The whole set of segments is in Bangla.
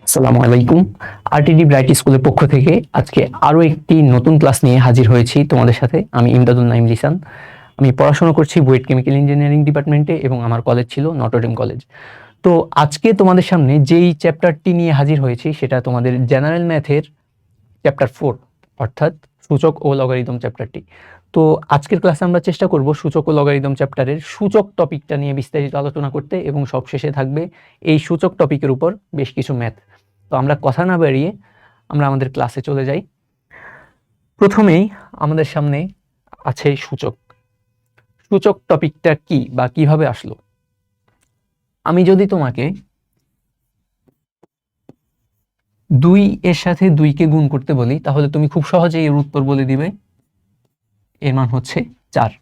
আসসালামু আলাইকুম। আরটিডি ব্রাইট স্কুলের পক্ষ থেকে আজকে আরও একটি নতুন ক্লাস নিয়ে হাজির হয়েছি তোমাদের সাথে। আমি ইমদাদুল নাইম লিসান। আমি পড়াশোনা করছি বুয়েট কেমিক্যাল ইঞ্জিনিয়ারিং ডিপার্টমেন্টে এবং আমার কলেজ ছিল নটরডেম কলেজ। তো আজকে তোমাদের সামনে যেই চ্যাপ্টারটি নিয়ে হাজির হয়েছি সেটা তোমাদের জেনারেল ম্যাথের চ্যাপ্টার 4, অর্থাৎ সূচক ও লগারিদম চ্যাপ্টারটি। তো আজকের ক্লাসে আমরা চেষ্টা করব সূচক ও লগারিদম চ্যাপ্টারের সূচক টপিকটা নিয়ে বিস্তারিত আলোচনা করতে, এবং সবশেষে থাকবে এই সূচক টপিকের উপর বেশ কিছু ম্যাথ। তো আমরা কথা না বাড়িয়ে আমরা আমাদের ক্লাসে চলে যাই। প্রথমেই আমাদের সামনে আছে সূচক। সূচক টপিকটা কি বা কিভাবে আসলো? আমি যদি তোমাকে 2 এর সাথে 2 কে গুণ করতে বলি, তাহলে তুমি খুব সহজেই এর উত্তর বলে দিবে, এর মান হচ্ছে 4।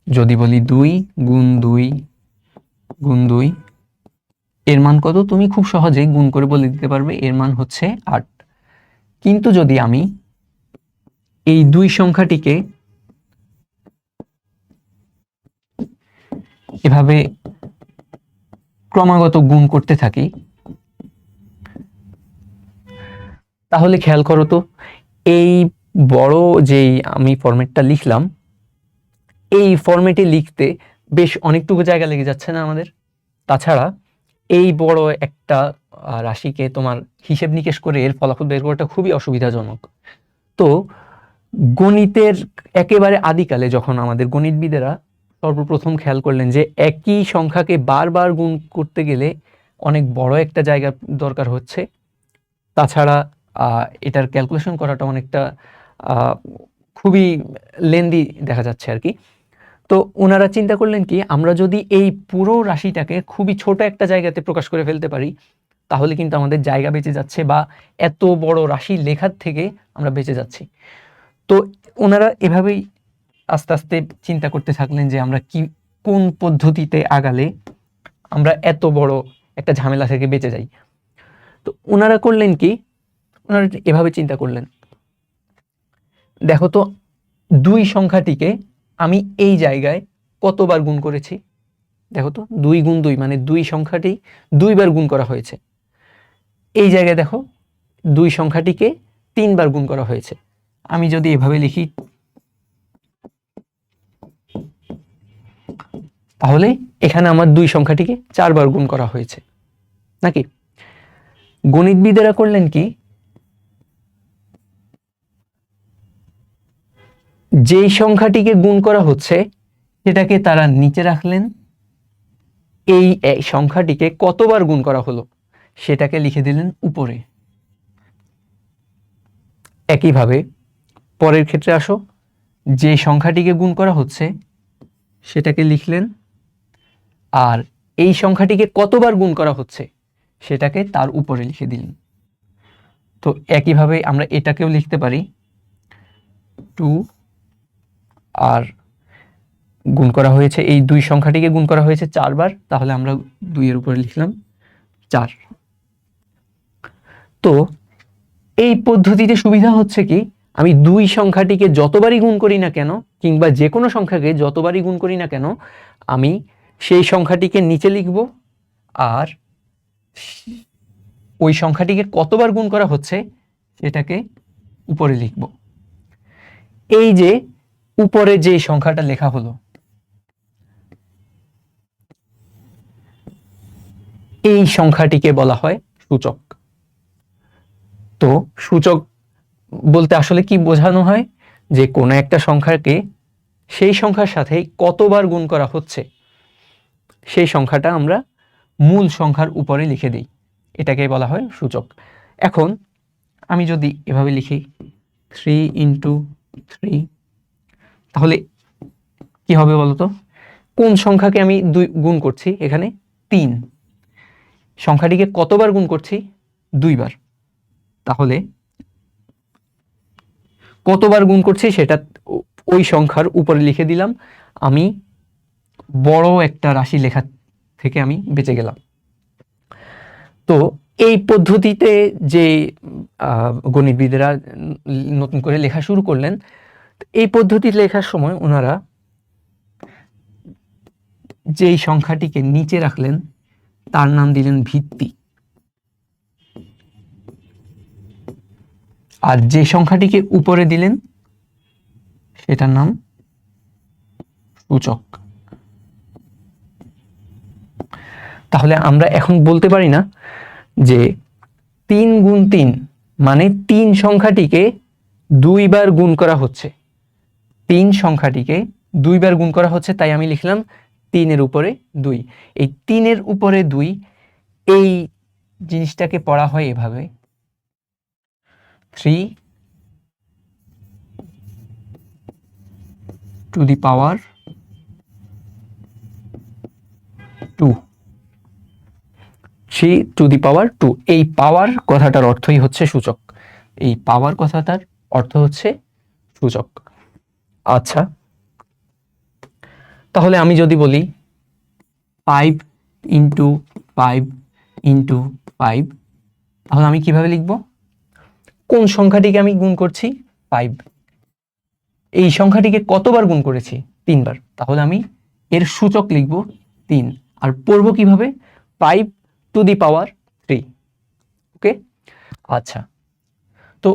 যদি বলি 2 গুণ 2 গুণ 2, এর মান কত? তুমি খুব সহজেই গুণ করে বলে দিতে পারবে, এর মান হচ্ছে 8। কিন্তু যদি আমি এই 2 সংখ্যাটিকে এভাবে ক্রমাগত গুণ করতে থাকি, তাহলে খেয়াল করো তো, এই বড় যেই আমি ফরম্যাটটা লিখলাম, এই ফরম্যাটে লিখতে বেশ অনেকটুকু জায়গা লেগে যাচ্ছে না আমাদের? তাছাড়া এই বড় একটা রাশিকে তোমার হিসেব নিকেশ করে এর ফলাফল বের করাটা খুবই অসুবিধাজনক। তো গণিতের একেবারে আদিকালে যখন আমাদের গণিতবিদেরা সর্বপ্রথম খেয়াল করলেন যে একই সংখ্যাকে বারবার গুণ করতে গেলে অনেক বড় একটা জায়গা দরকার হচ্ছে, তাছাড়া এটার ক্যালকুলেশন করাটা অনেকটা খুবই লেন্দি দেখা যাচ্ছে আর কি। তো ওনারা চিন্তা করলেন কি, আমরা যদি এই পুরো রাশিটাকে খুবই ছোট একটা জায়গাতে প্রকাশ করে ফেলতে পারি, তাহলে কিন্তু আমাদের জায়গা বেঁচে যাচ্ছে, বা এত বড় রাশি লেখার থেকে আমরা বেঁচে যাচ্ছি। তো ওনারা এভাবেই আস্তে আস্তে চিন্তা করতে থাকলেন যে আমরা কোন পদ্ধতিতে আগালে আমরা এত বড় একটা ঝামেলা থেকে বেঁচে যাই। তো ওনারা করলেন কি, ওনারা এভাবে চিন্তা করলেন, দেখো তো 2 সংখ্যাটিকে আমি এই জায়গায় কতবার গুণ করেছি। দেখো তো 2 গুণ 2 মানে 2 সংখ্যাটি 2 বার গুণ করা হয়েছে। এই জায়গায় দেখো 2 সংখ্যাটিকে 3 বার গুণ করা হয়েছে। আমি যদি এভাবে লিখি, তাহলে এখানে আমার 2 সংখ্যাটিকে 4 বার গুণ করা হয়েছে নাকি? গণিতবিদেরা করলেন কি, যেই সংখ্যাটিকে গুণ করা হচ্ছে সেটাকে তারা নিচে রাখলেন, এই সংখ্যাটিকে কতবার গুণ করা হলো সেটাকে লিখে দিলেন উপরে। একইভাবে পরের ক্ষেত্রে আসো, যে সংখ্যাটিকে গুণ করা হচ্ছে সেটাকে লিখলেন, আর এই সংখ্যাটিকে কতবার গুণ করা হচ্ছে সেটাকে তার উপরে লিখে দিলেন। তো একইভাবে আমরা এটাকেও লিখতে পারি, 2, আর গুণ করা হয়েছে, এই 2 সংখ্যাটিকে গুণ করা হয়েছে 4 বার, তাহলে আমরা 2 এর উপরে লিখলাম 4। তো এই পদ্ধতিতে সুবিধা হচ্ছে কি, আমি 2 সংখ্যাটিকে যতবারই গুণ করি না কেন, কিংবা যে কোনো সংখ্যাকে যতবারই গুণ করি না কেন, আমি সেই সংখ্যাটিকে নিচে লিখব, আর ওই সংখ্যাটিকে কতবার গুণ করা হচ্ছে সেটাকে উপরে লিখব। এই যে উপরে যে সংখ্যাটা লেখা হলো, এই সংখ্যাটিকে বলা হয় সূচক। তো সূচক বলতে আসলে কি বোঝানো হয়, যে কোনো একটা সংখ্যাকে সেই সংখ্যার সাথে কতবার গুণ করা হচ্ছে সেই সংখ্যাটা আমরা মূল সংখ্যার উপরে লিখে দিই, এটাকে বলা হয় সূচক। এখন আমি যদি এভাবে লিখি 3 × 3, তাহলে কি হবে বলতো? কোন সংখ্যাকে আমি 2 গুণ করছি? এখানে 3। সংখ্যাটিকে কতবার গুণ করছি? 2 বার। তাহলে কতবার গুণ করছি সেটা ওই সংখ্যার উপরে লিখে দিলাম, আমি বড় একটা রাশি লেখা থেকে আমি বেঁচে গেলাম। তো এই পদ্ধতিতে যে গণিতবিদেরা নতুন করে লেখা শুরু করলেন, এই পদ্ধতি লেখার সময় ওনারা যেই সংখ্যাটিকে নিচে রাখলেন তার নাম দিলেন ভিত্তি। আর যে সংখ্যাটিকে উপরে দিলেন সেটার নাম সূচক। তাহলে আমরা এখন বলতে পারি না যে 3 গুণ 3 মানে 3 সংখ্যাটিকে 2 বার গুণ করা হচ্ছে। 3 সংখ্যাটিকে 2 বার গুণ করা হচ্ছে, তাই আমি লিখলাম 3 এর উপরে 2। এই 3 এর উপরে 2 এই জিনিসটাকে পড়া হয় এভাবে 3 two the power 2। 3 two the power 2। এই পাওয়ার কথাটার অর্থই হচ্ছে সূচক। এই পাওয়ার কথাটার অর্থ হচ্ছে সূচক। আচ্ছা, তাহলে আমি যদি বলি 5 ইন্টু 5 ইন্টু 5, তাহলে আমি কিভাবে লিখব? কোন সংখ্যাটিকে আমি গুণ করছি? 5। এই সংখ্যাটিকে কতবার গুণ করেছি? 3 বার। তাহলে আমি এর সূচক লিখব 3। আর পড়ব কিভাবে? 5 টু দি পাওয়ার 3। ওকে, আচ্ছা, তো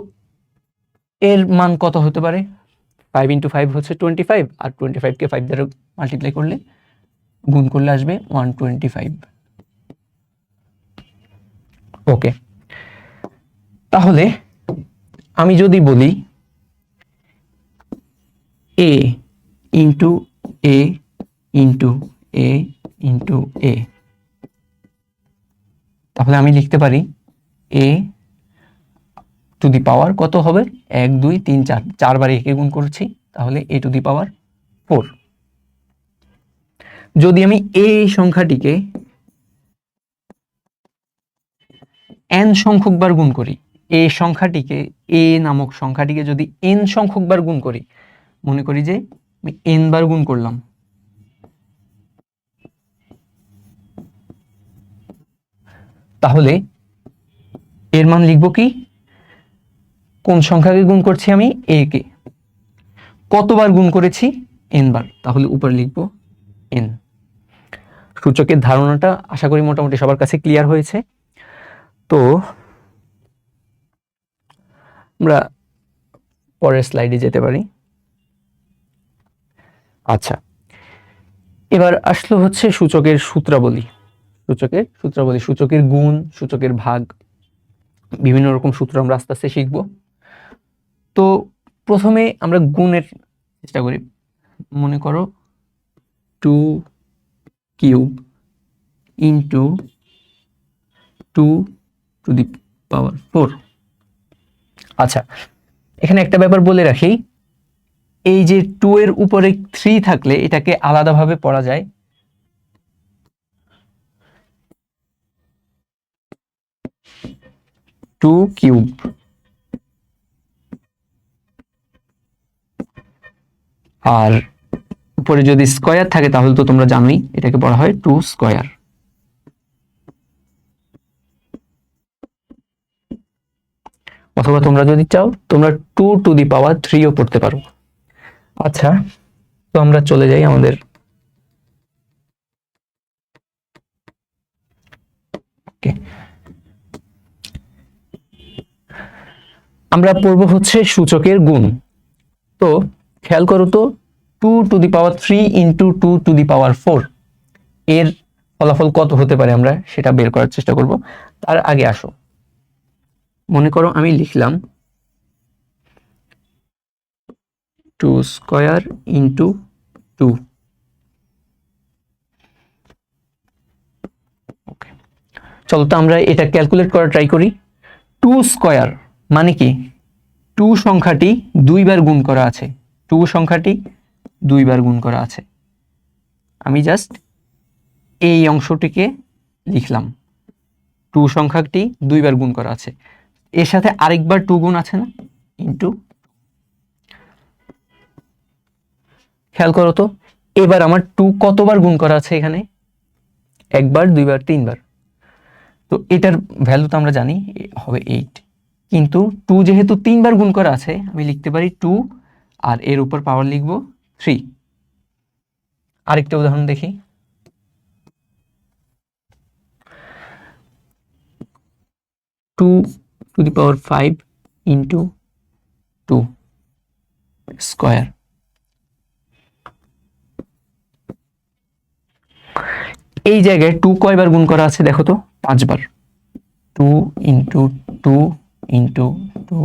এর মান কত হতে পারে? 5 ইন্টু 5 হচ্ছে 25, আর 25কে 5 দ্বারা মাল্টিপ্লাই করলে, গুণ করলে আসবে 125। ওকে, তাহলে আমি যদি বলি a into a into a into a, তাহলে আমি লিখতে পারি a টু দি পাওয়ার কত হবে? 1 2 3 4, 4 বার একে গুণ করছি, তাহলে a টু দি পাওয়ার 4। যদি আমি এই সংখ্যাটিকে n সংখ্যক বার গুণ করি, এই সংখ্যাটিকে, a নামক সংখ্যাটিকে যদি n সংখ্যক বার গুণ করি, মনে করি যে আমি n বার গুণ করলাম, তাহলে এর মান লিখব কি? কোন সংখ্যাকে গুণ করছি আমি? a কে। কতবার গুণ করেছি? n বার, তাহলে উপরে লিখব n। সূচকের ধারণাটা আশা করি মোটামুটি সবার কাছে ক্লিয়ার হয়েছে। তো আমরা পরের স্লাইডে যেতে পারি। আচ্ছা, এবার আসলো হচ্ছে সূচকের সূত্রাবলী। সূচকের গুণ, সূচকের ভাগ, বিভিন্ন রকম সূত্র আমরা আস্তে আস্তে শিখব। তো প্রথমে আমরা গুণের চেষ্টা করি। মনে করো 2 cube into 2 to the power 4। আচ্ছা, এখানে একটা ব্যাপার বলে রাখি, এই যে 2 এর উপরে 3 থাকলে এটাকে আলাদাভাবে পড়া যায় 2 কিউব, আর উপরে যদি স্কয়ার থাকে তাহলে তো তোমরা জানোই এটাকে বলা হয় 2 স্কয়ার। অথবা তোমরা যদি চাও তোমরা 2 টু দি পাওয়ার 3 ও পড়তে পারো। আচ্ছা, তো আমরা চলে যাই আমাদের আমরা পড়ব হচ্ছে সূচকের গুণ। তো খেয়াল করো তো, 2 to the power 3 into 2 to the power 4 এর ফলাফল কত হতে পারে আমরা সেটা বের করার চেষ্টা করব। তার আগে আসো, মনে করো আমি লিখলাম 2 স্কয়ার ইন্টু 2। ওকে, চলো তো আমরা এটা ক্যালকুলেট করা ট্রাই করি। 2 স্কয়ার মানে কি? 2 সংখ্যাটি 2 বার গুণ করা আছে। 2 সংখ্যাটি 2 বার গুণ করা আছে। আমি জাস্ট এই অংশটিকে লিখলাম, 2 সংখ্যাটি 2 বার গুণ করা আছে, এর সাথে আরেকবার 2 গুণ আছে না, ইন্টু। খেয়াল করো তো, এবার আমার 2 কতবার গুণ করা আছে এখানে? একবার, দুইবার, তিনবার। তো এটার ভ্যালু তো আমরা জানি হবে 8, কিন্তু 2 যেহেতু 3 বার গুণ করা আছে, আমি লিখতে পারি 2 আর এর উপর পাওয়ার লিখব 3। আরেকটা উদাহরণ দেখি। 2 to the power 5 into 2 square. এই জায়গায় 2 কয়বার গুণ করা আছে দেখো তো? 5 বার। 2 ইন্টু 2 ইন্টু 2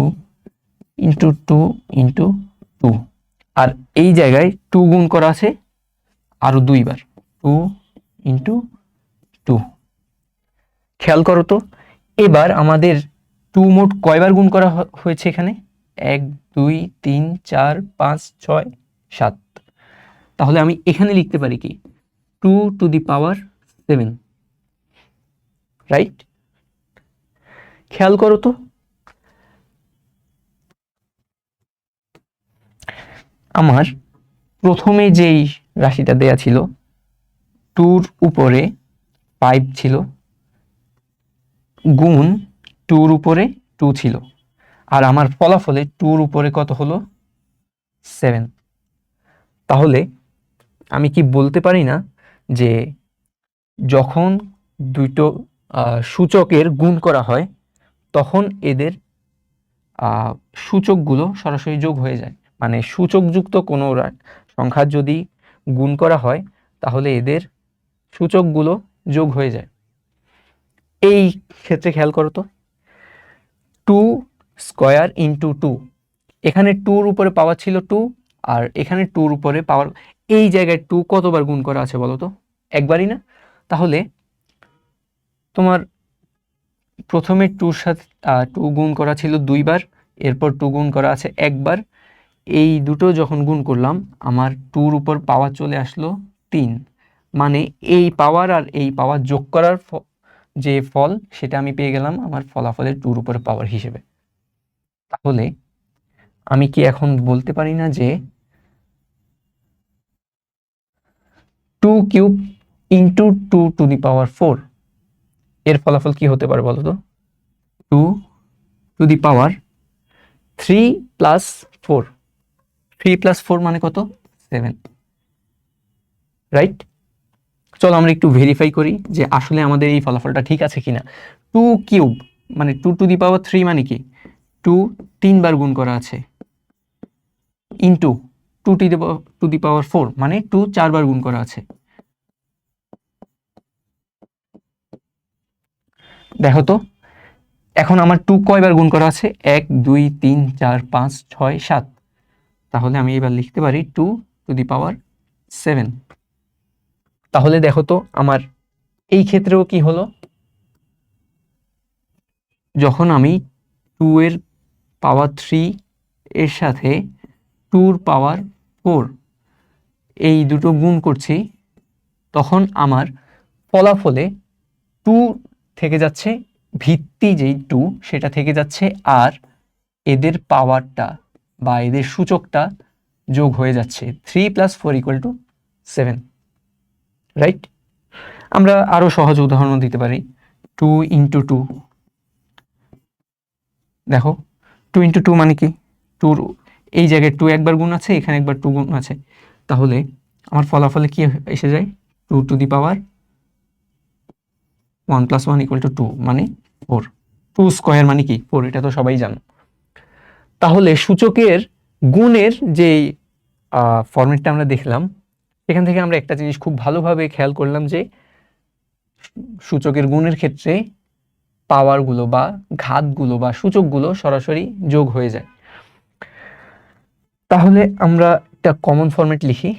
ইন্টু 2 ইন্টু 2। আর এই জায়গায় 2 গুণ করা আছে আরো 2 বার। 2 ইন্টু 2। খেয়াল করো তো, এবার আমাদের 2 মোট কয়বার গুণ করা হয়েছে এখানে? 1 2 3 4 5 6 7। তাহলে আমি এখানে লিখতে পারি কি 2 টু দি পাওয়ার 7, রাইট? খেয়াল করো তো, আমার প্রথমে যেই রাশিটা দেয়া ছিল 2-র উপরে 5 ছিল গুণ 2-র উপরে 2 ছিল, আর আমার ফলাফলে 2-র উপরে কত হলো? 7। তাহলে আমি কি বলতে পারি না যে যখন দুটো সূচকের গুণ করা হয় তখন এদের সূচকগুলো সরাসরি যোগ হয়ে যায়? মানে সূচকযুক্ত কোনো সংখ্যা যদি গুণ করা হয় তাহলে এদের সূচকগুলো যোগ হয়ে যায়। এই ক্ষেত্রে খেয়াল করো তো, 2 স্কয়ার ইন্টু 2, এখানে 2-র উপরে পাওয়ার ছিল 2, আর এখানে 2-র উপরে পাওয়ার, এই জায়গায় 2 কতবার গুণ করা আছে বলো তো? একবারই না? তাহলে তোমার প্রথমে 2-র সাথে 2 গুণ করা ছিল 2 বার, এরপর 2 গুণ করা আছে একবার। এই দুটো যখন গুণ করলাম আমার 2-র উপর পাওয়ার চলে আসলো 3। মানে এই পাওয়ার আর এই পাওয়ার যোগ করার যে ফল সেটা আমি পেয়ে গেলাম আমার ফলাফলের 2-র উপরে পাওয়ার হিসেবে। তাহলে আমি কি এখন বলতে পারি না যে 2 cube into 2 to the power 4 এর ফলাফল কি হতে পারে বলো তো? 2 to the power 3 plus 4। 3 plus 4 মানে কত? 7, রাইট? চলো আমরা একটু ভেরিফাই করি যে আসলে আমাদের এই ফলাফলটা ঠিক আছে কিনা। 2 কিউব মানে 2 টু দি পাওয়ার 3 মানে কি 2 3 বার গুণ করা আছে, ইন্টু 2 টু দি পাওয়ার 4 মানে 2 4 বার গুণ করা আছে। দেখো তো এখন আমার 2 কয়বার গুণ করা আছে? 1 2 3 4 5 6 7। তাহলে আমি এবার লিখতে পারি 2 টু দি পাওয়ার 7। তাহলে দেখো তো আমার এই ক্ষেত্রেও কি হলো, যখন আমি 2 এর পাওয়ার 3 এর সাথে 2-র পাওয়ার 4 এই দুটো গুণ করছি তখন আমার ফলাফলে 2 থেকে যাচ্ছে, ভিত্তি যেই 2 সেটা থেকে যাচ্ছে, আর এদের পাওয়ারটা বা এদের সূচকটা যোগ হয়ে যাচ্ছে। 3 প্লাস 4 ইকুয়াল টু 7, রাইট? আমরা আরো সহজ উদাহরণ দিতে পারি। 2 ইন্টু 2, দেখো 2 ইন্টু 2 মানে কি 2 এই জায়গায় 2 একবার গুণ আছে, এখানে একবার 2 গুণ আছে, তাহলে আমার ফলাফলে কি এসে যায় 2 to the power 1 plus 1 equal to 2 মানে 4। 2 স্কয়ার মানে কি 4, এটা তো সবাই জানো। তাহলে সূচকের গুণের যে ফরম্যাটটা আমরা দেখলাম এখান থেকে আমরা একটা জিনিস খুব ভালোভাবে খেয়াল করলাম যে সূচকের গুণের ক্ষেত্রে পাওয়ারগুলো বা ঘাতগুলো বা সূচকগুলো সরাসরি যোগ হয়ে যায়। তাহলে আমরা একটা কমন ফরম্যাট লিখি।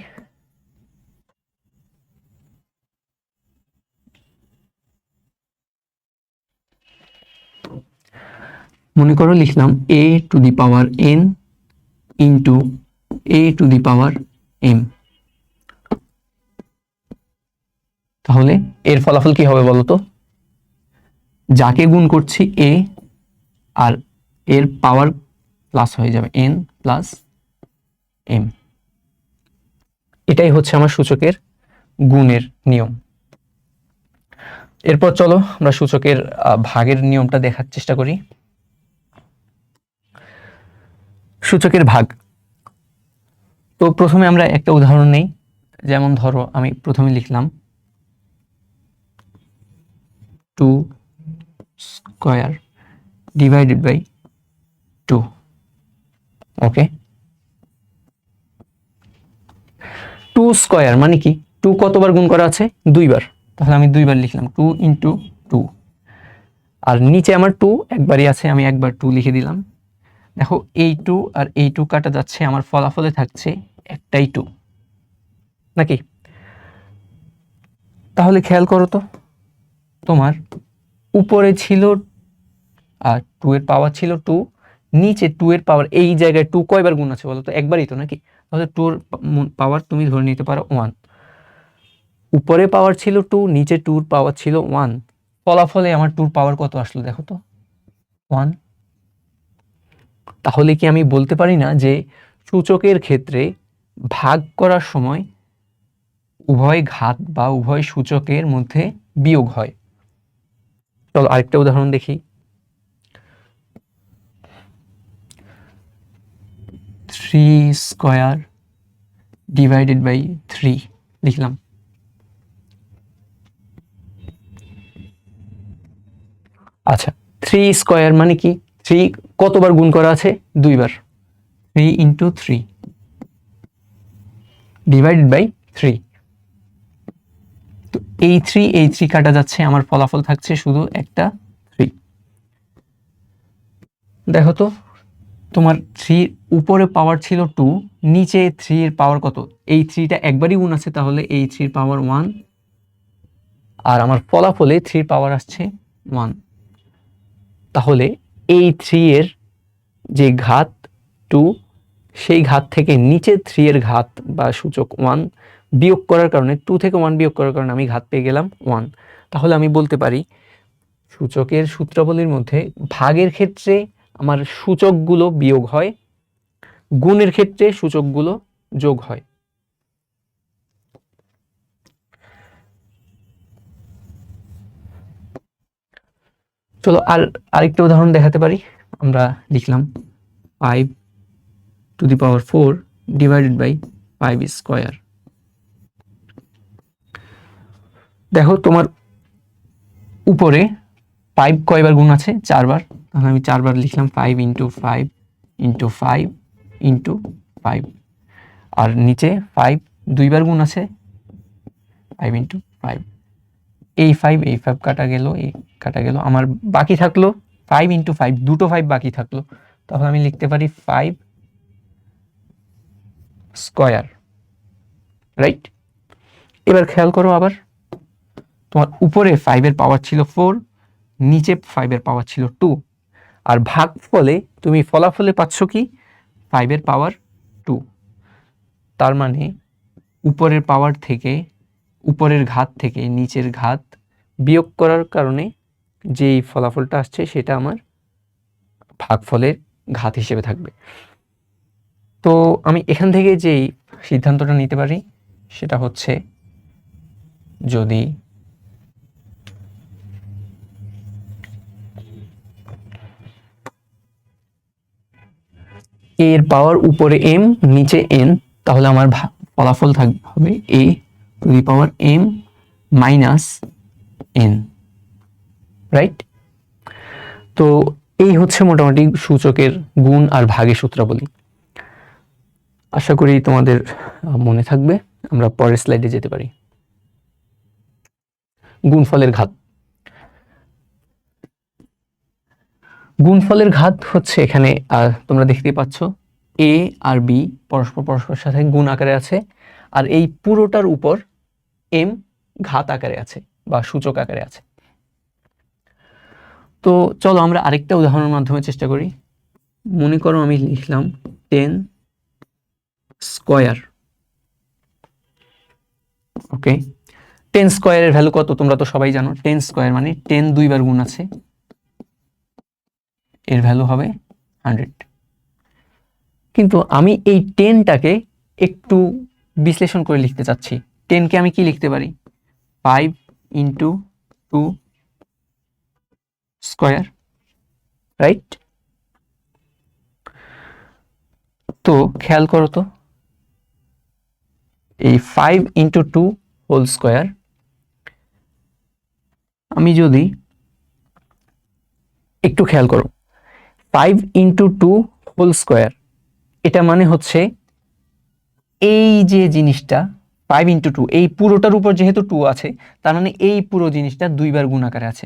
মনে করো লিখলাম a to the power n into a to the power m। তাহলে এর ফলাফল কি হবে বলতো? যাকে গুণ করছি a আর এর পাওয়ার প্লাস হয়ে যাবে n প্লাস m। এটাই হচ্ছে আমার সূচকের গুণের নিয়ম। এরপর চলো আমরা সূচকের ভাগের নিয়মটা দেখার চেষ্টা করি। সূচকের ভাগ, তো প্রথমে আমরা একটা উদাহরণ নেই। যেমন ধরো আমি প্রথমে লিখলাম 2 square divided by 2। Okay, 2 square মানে কি? 2 কতবার গুণ করা আছে? 2 বার। তাহলে আমি 2 বার লিখলাম, 2 ইন্টু 2। আর নিচে আমার 2 একবারই আছে, আমি একবার 2 লিখে দিলাম। দেখো এই 2 আর এই 2 কাটা যাচ্ছে, আমার ফলাফলে থাকছে একটাই 2, নাকি? তাহলে খেয়াল করো তো, তোমার উপরে ছিল আর 2 এর পাওয়ার ছিল 2, নিচে 2 এর পাওয়ার, এই জায়গায় 2 কয়বার গুণ আছে বলো তো? একবারই তো, নাকি? তাহলে 2 এর পাওয়ার তুমি ধরে নিতে পারো 1। উপরে পাওয়ার ছিল 2, নিচে 2 এর পাওয়ার ছিল 1, ফলাফলে আমার 2 এর পাওয়ার কত আসলো দেখো তো? 1। তাহলে কি আমি বলতে পারি না যে সূচকের ক্ষেত্রে ভাগ করার সময় উভয় ঘাত বা উভয় সূচকের মধ্যে বিয়োগ হয়? চলো আরেকটা উদাহরণ দেখি। 3 স্কয়ার ডিভাইডেড বাই 3 লিখলাম। আচ্ছা, 3 স্কয়ার মানে কি? 3 কতবার গুণ করা আছে? 2 বার। 3 ইন্টু 3 ডিভাইডেড বাই 3। তো এই 3 কাটা যাচ্ছে, আমার ফলাফল থাকছে শুধু একটা 3। দেখো তো, তোমার 3 উপরে পাওয়ার ছিল 2, নিচে 3 এর পাওয়ার কত? এই 3টা একবারই গুণ আছে, তাহলে এই 3 এর পাওয়ার 1, আর আমার ফলাফলে 3 এর পাওয়ার আসছে 1। তাহলে এই 3 এর যে ঘাত 2, সেই ঘাত থেকে নিচে 3 এর ঘাত বা সূচক 1 বিয়োগ করার কারণে, 2 থেকে 1 বিয়োগ করার কারণে আমি ঘাত পেয়ে গেলাম 1। তাহলে আমি বলতে পারি সূচকের সূত্রাবলীর মধ্যে ভাগের ক্ষেত্রে আমার সূচকগুলো বিয়োগ হয়, গুণের ক্ষেত্রে সূচকগুলো যোগ হয়। চলো আরেকটা উদাহরণ দেখাতে পারি। আমরা লিখলাম 5 to the power 4 divided by 5 square. দেখো তোমার উপরে 5 কয়বার গুণ আছে? 4 বার। তাহলে আমি 4 বার লিখলাম 5 ইন্টু 5 ইন্টু 5 ইন্টু 5। আর নিচে 5 2 বার গুণ আছে, 5 ইন্টু 5। এই 5 কাটা গেল, এই কাটা গেল, আমার বাকি থাকলো 5 ইন্টু 5, দুটো 5 বাকি থাকলো। তাহলে আমি লিখতে পারি 5 স্কয়ার, রাইট? এবার খেয়াল করো, আবার তোমার উপরে 5 এর পাওয়ার ছিল 4, নিচে 5 এর পাওয়ার ছিল 2, আর ভাগফলে তুমি ফলাফলে পাচ্ছ কি? 5 এর পাওয়ার 2। তার মানে উপরের পাওয়ার থেকে, উপরের ঘাত থেকে নিচের ঘাত বিয়োগ করার কারণে যেই ফলাফলটা আসছে সেটা আমার ভাগফলের ঘাত হিসেবে থাকবে। তো আমি এখান থেকে যেই সিদ্ধান্তটা নিতে পারি সেটা হচ্ছে, যদি এর পাওয়ার উপরে m নিচে n, তাহলে আমার ফলাফল হবে a to the power m minus n, right? তো এই হচ্ছে মোটামুটি সূচকের গুণ আর ভাগের সূত্রাবলী। আশা করি তোমাদের মনে থাকবে। আমরা পরের স্লাইডে যেতে পারি। গুণফলের ঘাত। গুণফলের ঘাত হচ্ছে এখানে তোমরা দেখতে পাচ্ছ a আর b পরস্পর সাথে গুণ আকারে আছে, আর এই পুরোটার উপর m ঘাত আকারে আছে বা সূচক আকারে আছে। তো চলো আমরা আরেকটা উদাহরণের মাধ্যমে চেষ্টা করি। মনে করো আমি লিখলাম 10 স্কয়ার। ওকে, 10 স্কয়ারের ভ্যালু কত তোমরা তো সবাই জানো। 10 স্কয়ার মানে 10 দুইবার গুণ আছে, এর ভ্যালু হবে 100। কিন্তু আমি এই 10টাকে একটু বিশ্লেষণ করে লিখতে চাচ্ছি। 10কে আমি কি লিখতে পারি? 5 ইন্টু 2 স্কয়ার, রাইট? তো খেয়াল করো তো, এই 5 ইন্টু 2 হোল স্কয়ার, আমি যদি একটু খেয়াল করো, 5 × 2 হোল স্কোয়ার, এটা মানে হচ্ছে এই যে জিনিসটা 5 × 2, এই পুরোটার উপর যেহেতু 2 আছে, তার মানে এই পুরো জিনিসটা 2 বার গুণ আকারে আছে,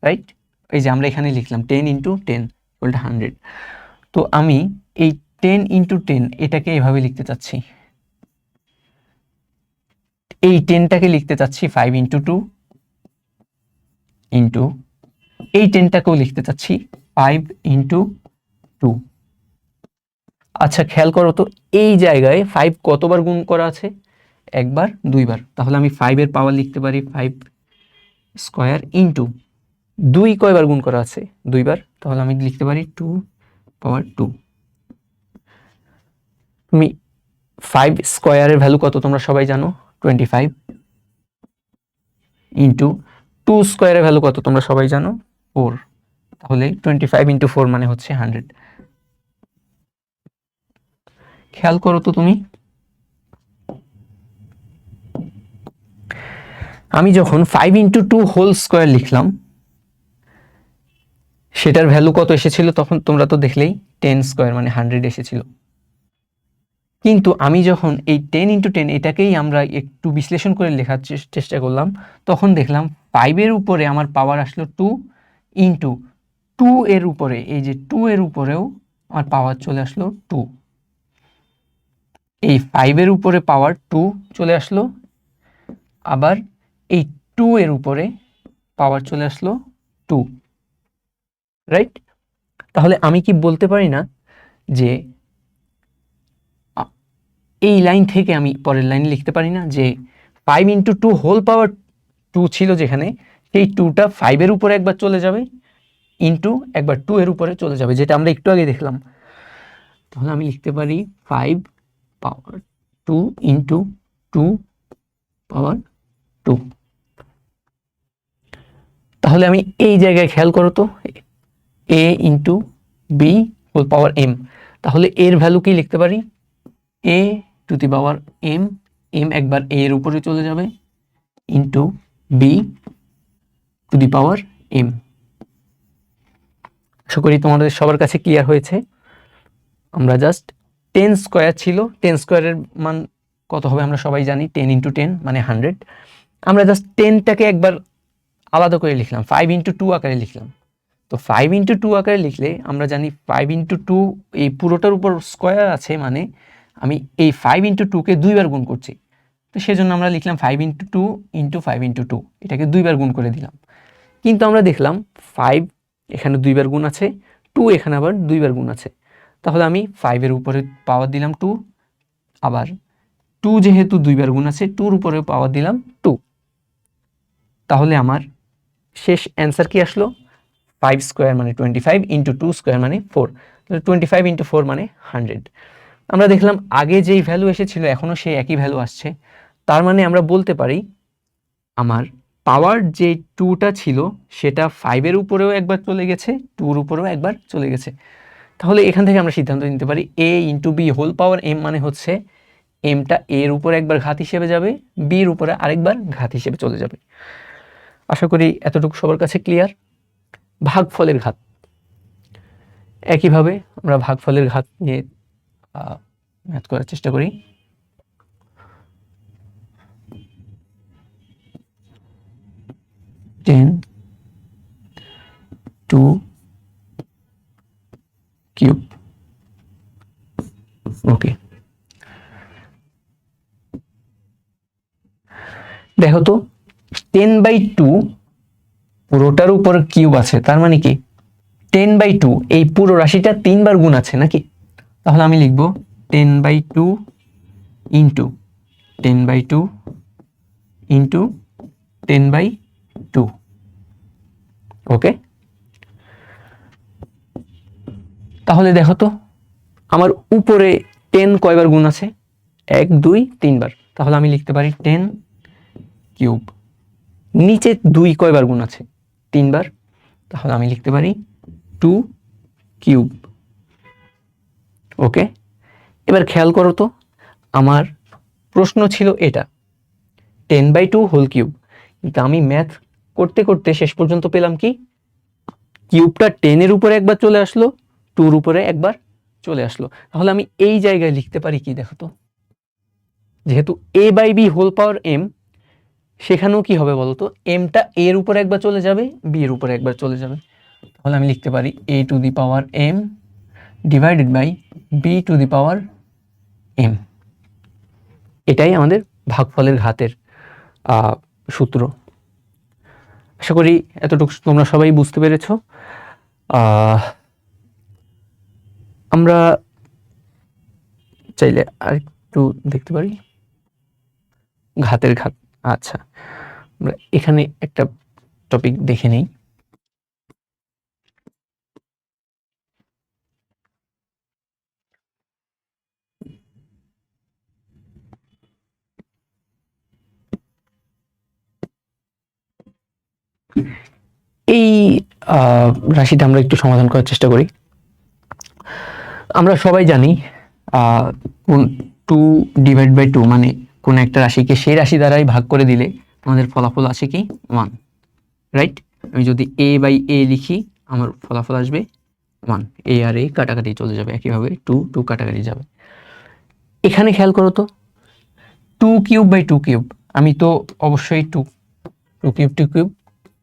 রাইট? এই যে আমরা এখানে লিখলাম 10 × 10 = 100। তো আমি এই 10 × 10 এটাকে এভাবে লিখতে চাচ্ছি, এই 10টাকে লিখতে চাচ্ছি 5 × 2 ইন্টু এই 10টাকেও লিখতে চাচ্ছি 5 × 2। আচ্ছা খেয়াল করো তো, এই জায়গায় 5 কতবার গুণ করা আছে? একবার, দুইবার। তাহলে আমি 5 এর পাওয়ার লিখতে পারি 5 স্কয়ার ইন্টু 2 কয়বার গুণ করা আছে? দুইবার। তাহলে আমি লিখতে পারি 2 পাওয়ার 2। তুমি 5 স্কয়ারের ভ্যালু কত তোমরা সবাই জানো? 25 ইন্টু 2 স্কয়ারের ভ্যালু কত তোমরা সবাই জানো? 4। তাহলে 25 × 4 মানে হচ্ছে 100। খেয়াল করো তো তুমি, আমি যখন 5 × 2 হোল স্কয়ার লিখলাম, সেটার ভ্যালু কত এসেছিল তখন? তোমরা তো দেখলেই 10 স্কয়ার মানে 100 এসেছিল। কিন্তু আমি যখন এই 10 × 10 এটাকেই আমরা একটু বিশ্লেষণ করে লেখার চেষ্টা করলাম, তখন দেখলাম 5 এর উপরে আমার পাওয়ার আসলো 2 ইন্টু 2 এর উপরে, এই যে 2 এর উপরেও আমার পাওয়ার চলে আসলো 2। এই 5 এর উপরে পাওয়ার 2 চলে আসলো, আবার এই 2 এর উপরে পাওয়ার চলে আসলো 2, রাইট? তাহলে আমি কি বলতে পারি না যে এই লাইন থেকে আমি পরের লাইনে লিখতে পারি না যে 5 × 2 হোল পাওয়ার 2 ছিল যেখানে, সেই 2টা 5 এর উপরে একবার চলে যাবে ইন্টু একবার 2 এর উপরে চলে যাবে, যেটা আমরা একটু আগে দেখলাম। তাহলে আমি লিখতে পারি 5 পাওয়ার 2 ইন্টু 2 পাওয়ার 2। তাহলে আমি এই জায়গায় খেয়াল করো তো, a into b whole power m, তাহলে এর ভ্যালু কি লিখতে পারি? a to the power m, m একবার a এর উপরে চলে যাবে into b to the power m। আশা করি তোমাদের সবার কাছে ক্লিয়ার হয়েছে। আমরা জাস্ট 10 স্কয়ার ছিল, 10 স্কয়ারের মান কত হবে আমরা সবাই জানি, 10 × 10 মানে 100। আমরা জাস্ট 10টাকে একবার আলাদা করে লিখলাম, 5 × 2 আকারে লিখলাম। তো 5 × 2 আকারে লিখলে আমরা জানি 5 × 2 এই পুরোটার উপর স্কয়ার আছে, মানে আমি এই 5 × 2কে 2বার গুণ করছি। তো সেজন্য আমরা লিখলাম 5 × 2 ইন্টু 5 × 2, এটাকে 2বার গুণ করে দিলাম। কিন্তু আমরা দেখলাম 5 এখানে 2বার গুণ আছে, 2 এখানে আবার 2বার গুণ আছে। তাহলে আমি 5 এর উপরে পাওয়ার দিলাম 2, আবার 2 যেহেতু 2বার গুণ আছে, 2 এর উপরে পাওয়ার দিলাম 2। তাহলে আমার শেষ অ্যান্সার কি আসলো? 5 স্কয়ার মানে 25 ইন্টু 2 স্কয়ার মানে 4। তাহলে 25 × 4 মানে 100। আমরা দেখলাম আগে যেই ভ্যালু এসেছিল এখনও সেই একই ভ্যালু আসছে। তার মানে আমরা বলতে পারি আমার পাওয়ার যে 2টা ছিল সেটা 5 এর উপরেও একবার চলে গেছে, 2 এর উপরেও একবার চলে গেছে। তাহলে এখান থেকে আমরা সিদ্ধান্ত নিতে পারি a × b whole power m মানে হচ্ছে mটা a এর উপরে একবার ঘাত হিসেবে যাবে, b এর উপরে আরেকবার ঘাত হিসেবে চলে যাবে। আশা করি এতটুকু সবার কাছে ক্লিয়ার। ভাগফলের ঘাত, একইভাবে আমরা ভাগফলের ঘাত নিয়ে ম্যাথ করার চেষ্টা করি। টেন টু কিউব, ওকে। দেখো তো 10/2 পুরোটার উপর কিউব আছে, তার মানে কি 10/2 এই পুরো রাশিটা 3বার গুণ আছে নাকি? তাহলে আমি লিখব 10/2 ইন্টু 10/2 ইন্টু 10/2, ওকে। তাহলে দেখো তো আমার উপরে 10 কয়বার গুণ আছে? 1 2 3বার। তাহলে আমি লিখতে পারি 10 কিউব। নিচে 2 কয়বার গুণ আছে? 3বার। তাহলে আমি লিখতে পারি 2 কিউব, ওকে। এবার খেয়াল করো তো, আমার প্রশ্ন ছিল এটা 10/2 হোল কিউব, কিন্তু আমি ম্যাথ করতে করতে শেষ পর্যন্ত পেলাম কি কিউবটা 10-এর উপরে একবার চলে আসলো, 2-র উপরে একবার চলে আসলো। তাহলে আমি এই জায়গায় লিখতে পারি কি দেখো তো, যেহেতু a by b whole power m, সেখানেও কি হবে বলতো, mটা a এর উপরে একবার চলে যাবে, b এর উপরে একবার চলে যাবে। তাহলে আমি লিখতে পারি a to the power m divided by b to the power m। এটাই আমাদের ভাগফলের ঘাতের সূত্র। আশা করি এতটুকু তোমরা সবাই বুঝতে পেরেছো। আমরা চাইলে আরেকটু দেখতে পারি ঘাতের ঘাত। আচ্ছা, আমরা এখানে একটা টপিক দেখে নেই। এই রাশিটা আমরা একটু সমাধান করার চেষ্টা করি। আমরা সবাই জানি কোন 2 ডিভাইড বাই 2 মানে কোন একটা রাশিকে সেই রাশি দ্বারাই ভাগ করে দিলে আমাদের ফলাফল আসে কি 1, রাইট? আমি যদি a বাই a লিখি আমার ফলাফল আসবে 1। a আর a কাটাকাটি চলে যাবে, একইভাবে 2 কাটাকাটি যাবে। এখানে খেয়াল করো তো, 2 কিউব বাই 2 কিউব, আমি তো অবশ্যই 2 কিউব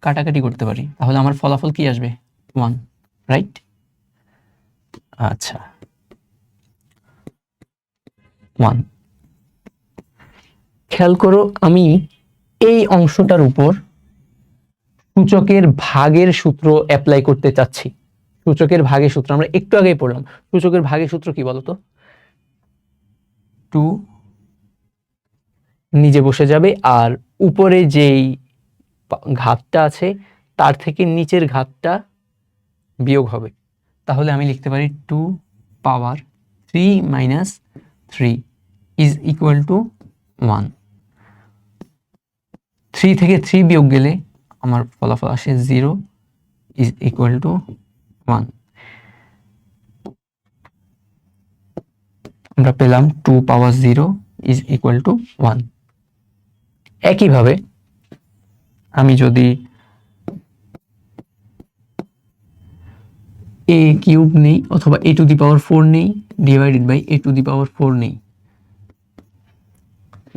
কাটাকাটি করতে পারি, তাহলে আমার ফলাফল কি আসবে 1, রাইট? আচ্ছা, 1। খেয়াল করো, আমি এই অংশটার উপর সূচকের ভাগের সূত্র অ্যাপ্লাই করতে চাচ্ছি। সূচকের ভাগের সূত্র আমরা একটু আগেই পড়লাম। সূচকের ভাগের সূত্র কি বলতো, 2 নিজে বসে যাবে, আর উপরে যেই ঘাতটা আছে তার থেকে নিচের ঘাতটা বিয়োগ হবে। তাহলে আমি লিখতে পারি 2 পাওয়ার 3 মাইনাস 3 ইজ ইকুয়াল টু 1। 3 থেকে 3 বিয়োগ গেলে আমার ফলাফল আসে 0 ইজ ইকুয়াল টু 1। আমরা পেলাম 2 পাওয়ার 0 ইজ ইকুয়াল টু 1। একইভাবে আমি যদি a কিউব নেই অথবা a টু দি পাওয়ার 4 নেই divided by a to the power 4 নেই,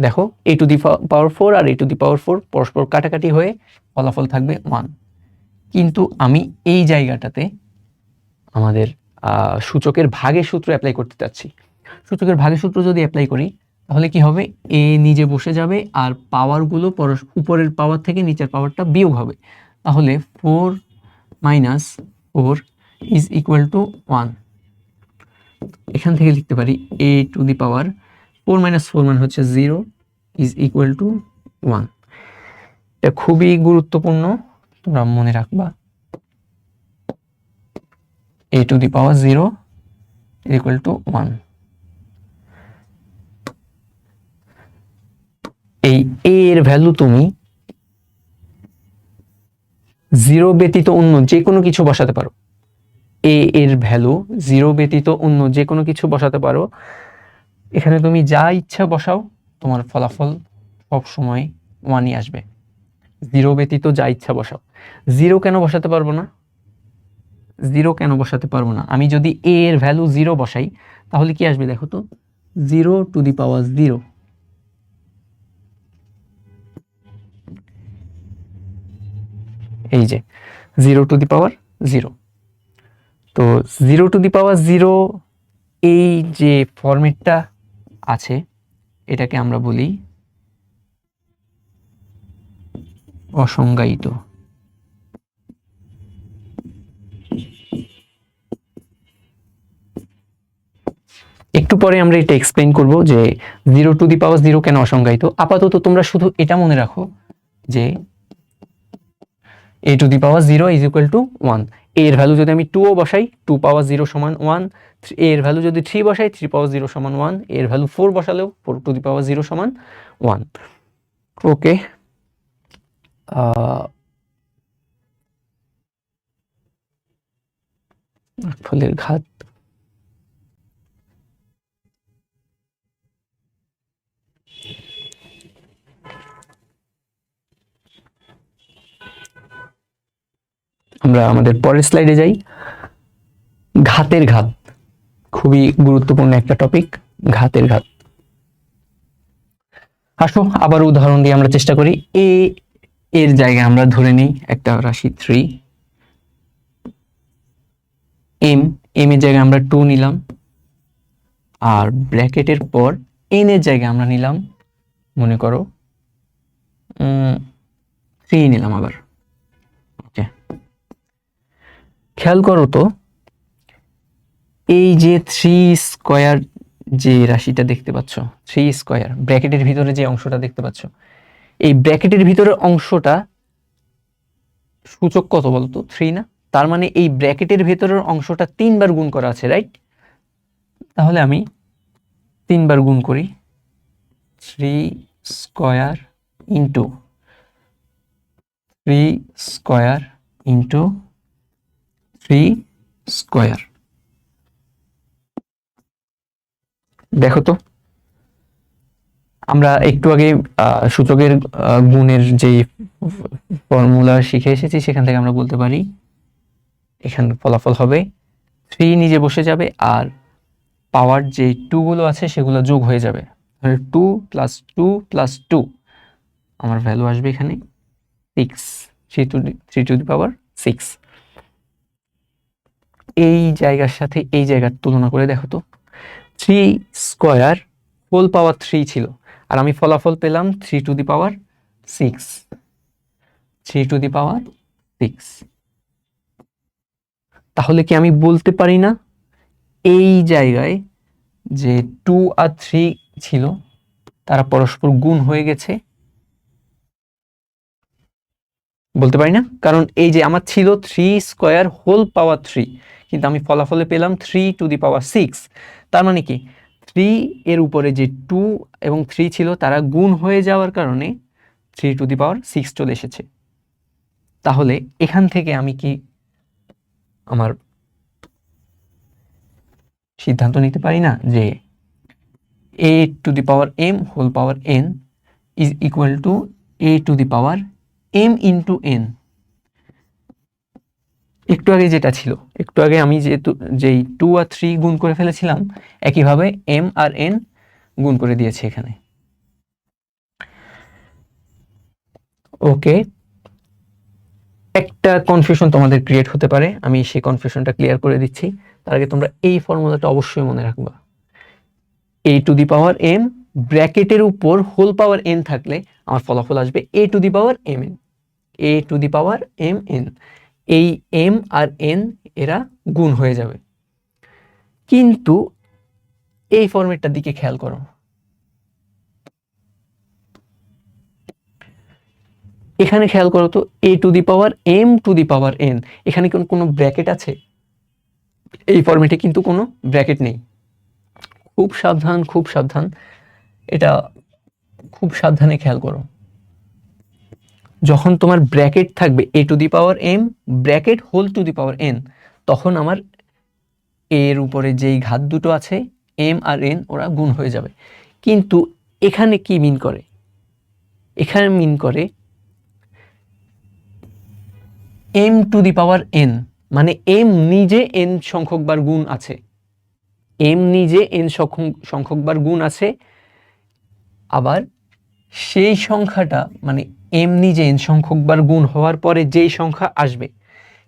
দেখো a টু দি পাওয়ার 4 আর a টু দি পাওয়ার 4 পরস্পর কাটাকাটি হয়ে ফলাফল থাকবে 1। কিন্তু আমি এই জায়গাটাতে আমাদের সূচকের ভাগের সূত্র অ্যাপ্লাই করতে চাচ্ছি। সূচকের ভাগের সূত্র যদি অ্যাপ্লাই করি তাহলে কি হবে, a নিজে বসে যাবে আর পাওয়ারগুলো উপরের পাওয়ার থেকে নিচের পাওয়ারটা বিয়োগ হবে। তাহলে 4 মাইনাস 4 ইজ ইকুয়াল টু 1। এখান থেকে লিখতে পারি a to the power 4 minus 4 মানে হচ্ছে 0 ইজ ইকুয়াল টু 1। এটা খুবই গুরুত্বপূর্ণ, তোমরা মনে রাখবা। a to the power 0 is equal two 1। এই a এর ভ্যালু তুমি 0 ব্যতীত অন্য যে কোনো কিছু বসাতে পারো। a এর ভ্যালু 0 ব্যতীত অন্য যে কোনো কিছু বসাতে পারো। এখানে তুমি যা ইচ্ছা বসাও, তোমার ফলাফল সব সময় 1ই আসবে। 0 ব্যতীত যা ইচ্ছা বসাও। 0 কেন বসাতে পারবো না? 0 কেন বসাতে পারবো না? আমি যদি a এর ভ্যালু 0 বসাই তাহলে কি আসবে দেখো তো, 0 টু দি পাওয়ার 0। এই যে 0 টু দি পাওয়ার 0। তো 0 টু দি পাওয়ার 0 এই যে ফরম্যাটটা আছে এটাকে আমরা বলি অসংজ্ঞায়িত। একটু পরে আমরা এটা এক্সপ্লেইন করব যে 0 টু দি পাওয়ার 0 কেন অসংজ্ঞায়িত। আপাতত তোমরা শুধু এটা মনে রাখো যে a to the power 0 is equal two 1। a এর ভ্যালু যদি আমি 2 বসাই 2 পাওয়ার 0 সমান 1। a এর ভ্যালু যদি 3 বসাই 3 পাওয়ার 0 সমান 1। a এর ভ্যালু 4 বসালেও 4 টু দি পাওয়ার 0 সমান 1। ওকে, ফলের ঘাত। আমরা আমাদের পরের স্লাইডে যাই। ঘাতের ঘাত খুবই গুরুত্বপূর্ণ একটা টপিক, ঘাতের ঘাত। আসো আবার উদাহরণ দিয়ে আমরা চেষ্টা করি। এর জায়গায় আমরা ধরে নিই একটা রাশি 3, এম এর জায়গায় আমরা 2 নিলাম, আর ব্র্যাকেটের পর এন এর জায়গায় আমরা নিলাম মনে করো 3 নিলাম আবার। ওকে, খেয়াল করো তো এই যে 3 স্কয়ার যে রাশিটা দেখতে পাচ্ছ, 3 স্কয়ার ব্র্যাকেটের ভিতরে যে অংশটা দেখতে পাচ্ছ, এই ব্র্যাকেটের ভিতরের অংশটা সূচক কত বলতো? 3 না? তার মানে এই ব্র্যাকেটের ভেতরের অংশটা 3 বার গুণ করা আছে, রাইট? তাহলে আমি 3 বার গুণ করি, 3 square into 3 square into 3 square. দেখো তো আমরা একটু আগে সূচকের গুণের যে ফর্মুলা শিখে এসেছি, সেখান থেকে আমরা বলতে পারি এখানে ফলাফল হবে 3 নিজে বসে যাবে, আর পাওয়ার যে 2 গুলো আছে সেগুলো যোগ হয়ে যাবে। 2 প্লাস 2 প্লাস 2 আমার ভ্যালু আসবে এখানে 6, 3 টু দি পাওয়ার 6। এই জায়গার সাথে এই জায়গার তুলনা করে দেখো তো, 3 স্কয়ার হোল পাওয়ার 3 ছিল, আর আমি ফলাফল পেলাম 3 two the power 6, 3 two the পাওয়ার 6। তাহলে কি আমি বলতে পারি না এই জায়গায় যে 2 আর 3 ছিল তারা পরস্পর গুণ হয়ে গেছে? বলতে পারি না, কারণ এই যে আমার ছিল 3 স্কয়ার হোল পাওয়ার 3, কিন্তু আমি ফলাফলে পেলাম 3 টু দি পাওয়ার 6। তার মানে কি 3 এর উপরে যে 2 এবং 3 ছিল তারা গুণ হয়ে যাওয়ার কারণে 3 টু দি পাওয়ার 6 চলে এসেছে। তাহলে এখান থেকে আমি কি আমার সিদ্ধান্ত নিতে পারি না যে a to the power m whole power n is equal to a to the power m into n? একটু আগে যেটা ছিল, একটু আগে আমি যেই 2 আর 3 গুণ করে ফেলেছিলাম, একইভাবে m আর n গুণ করে দিয়েছি এখানে। ওকে, একটা কনফিউশন তোমাদের ক্রিয়েট হতে পারে, আমি সেই কনফিউশনটা ক্লিয়ার করে দিচ্ছি। তার আগে তোমরা এই ফর্মুলাটা অবশ্যই মনে রাখবা। a to the power m ব্র্যাকেটের উপর হোল পাওয়ার n থাকলে আমার ফলাফল আসবে a to the power mn, a to the power mn। এই m আর n এরা গুণ হয়ে যাবে। কিন্তু এই ফরম্যাটটার দিকে খেয়াল করো, এখানে খেয়াল করো তো a to the power m two the power n, এখানে কোনো ব্র্যাকেট আছে? এই ফরম্যাটে কিন্তু কোনো ব্র্যাকেট নেই। খুব সাবধান, খুব সাবধান, এটা খুব সাবধানে খেয়াল করো। যখন তোমার ব্র্যাকেট থাকবে a to the power m bracket whole to the power n, তখন আমার এর উপরে যেই ঘাত দুটো আছে m আর n ওরা গুণ হয়ে যাবে। কিন্তু এখানে কি মিন করে? এখানে মিন করে m two the power n, মানে m নিজে n সংখ্যক বার গুণ আছে, m নিজে n সংখ্যক বার গুণ আছে। আবার সেই সংখ্যাটা মানে m নিজে n সংখ্যক বার গুণ হওয়ার পরে যেই সংখ্যা আসবে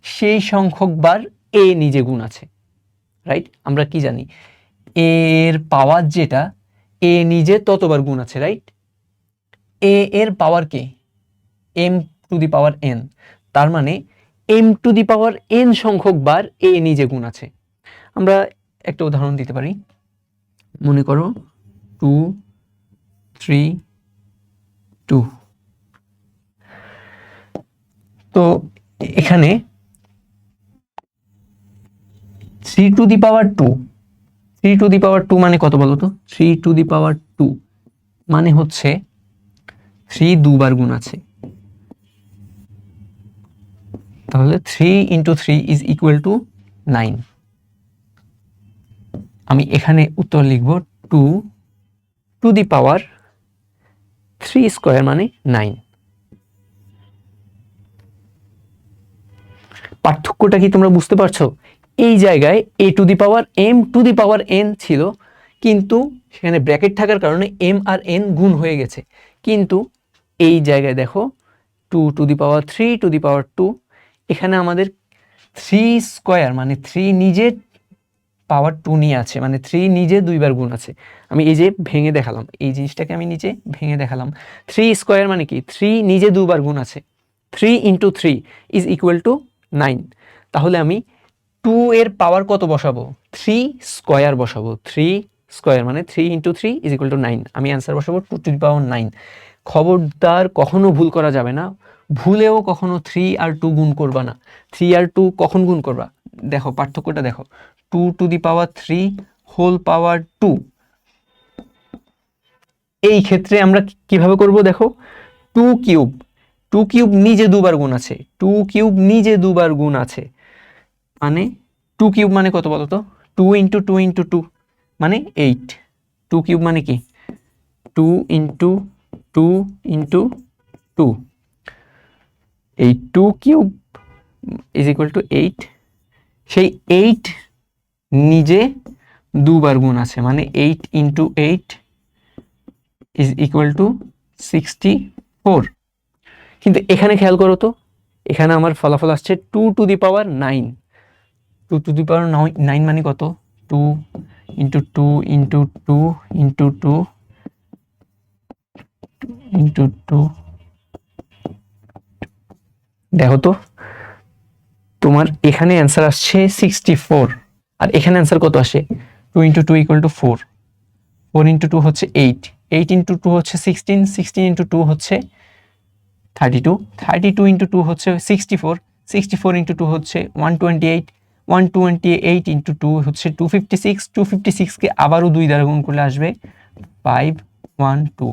সেই সংখ্যক বার a নিজে গুণ আছে, রাইট? আমরা কি জানি এর পাওয়ার যেটা a নিজে ততবার গুণ আছে, রাইট? a এর পাওয়ার কে m two the power n, তার মানে m two the power n সংখ্যক বার a নিজে গুণ আছে। আমরা একটা উদাহরণ দিতে পারি, মনে করো 2 3 2। তো এখানে 3 two the power 2, 3 two the power 2 মানে কত বলো তো? 3 টু দি পাওয়ার 2 মানে হচ্ছে 3 দুবার গুণ আছে, তাহলে 3 ইন্টু 3 ইজ ইকুয়াল টু 9। আমি এখানে উত্তর লিখব 2 টু দি পাওয়ার 3 স্কয়ার মানে 9। পার্থক্যটা কি তোমরা বুঝতে পারছো? এই জায়গায় a to the power m two the power n ছিল, কিন্তু সেখানে ব্র্যাকেট থাকার কারণে m আর n গুণ হয়ে গেছে। কিন্তু এই জায়গায় দেখো 2 to the power 3 two the power 2, এখানে আমাদের 3 স্কোয়ার মানে 3 নিজে পাওয়ার 2 নিয়ে আছে, মানে 3 নিজে দুইবার গুণ আছে। আমি এই যে ভেঙে দেখালাম, এই জিনিসটাকে আমি নিচে ভেঙে দেখালাম। 3 স্কোয়ার মানে কি 3 নিজে দুবার গুণ আছে, 3 ইন্টু 3 ইজ ইকুয়াল টু 9। তাহলে আমি 2 এর পাওয়ার কত বসাবো? 3 স্কোয়ার বসাবো। 3 স্কোয়ার মানে 3 ইন্টু 3 ইজ ইকুয়াল টু 9। আমি অ্যান্সার বসাবো 2 টু দি পাওয়ার 9। খবরদার কখনো ভুল করা যাবে না, ভুলেও কখনো 3 আর 2 গুণ করবা না। 3 আর 2 কখন গুণ করবা? দেখো পার্থক্যটা দেখো, 2 টু দি পাওয়ার 3 হোল পাওয়ার 2। এই ক্ষেত্রে আমরা কিভাবে করব দেখো, 2 কিউব, 2 কিউব নিজে দুবার গুণ আছে, 2 কিউব নিজে দুবার গুণ আছে, মানে 2 কিউব মানে কত বলো তো? 2 ইন্টু 2 ইন্টু 2 মানে 8। 2 কিউব মানে কি 2 ইন্টু 2 ইন্টু 2, এই 2 কিউব ইজ ইকুয়াল টু 8। সেই 8 নিজে দুবার গুণ আছে, মানে 8 ইন্টু 8 ইজ ইকুয়াল টু 64। কিন্তু এখানে খেয়াল করো তো, এখানে আমার ফলাফল আসছে 2 to the power 9। 2 to the পাওয়ার 9 মানে কত? 2 ইন্টু 2 ইন্টু 2 ইন্টু 2 ইন্টু 2। দেখো তো তোমার এখানে অ্যান্সার আসছে 64, আর এখানে অ্যান্সার কত আসে? 2 ইন্টু 2 ইকুয়াল টু 4, 4 ইন্টু 2 হচ্ছে 8, 8 ইন্টু 2 হচ্ছে 16, 16 ইন্টু 2 হচ্ছে 32, 32 ইন্টু 2 হচ্ছে 64, 64 ইন্টু 2 হচ্ছে 128, 128 ইন্টু 2 হচ্ছে 256, 256কে আবারও 2 দ্বারা গুণ করলে আসবে 512।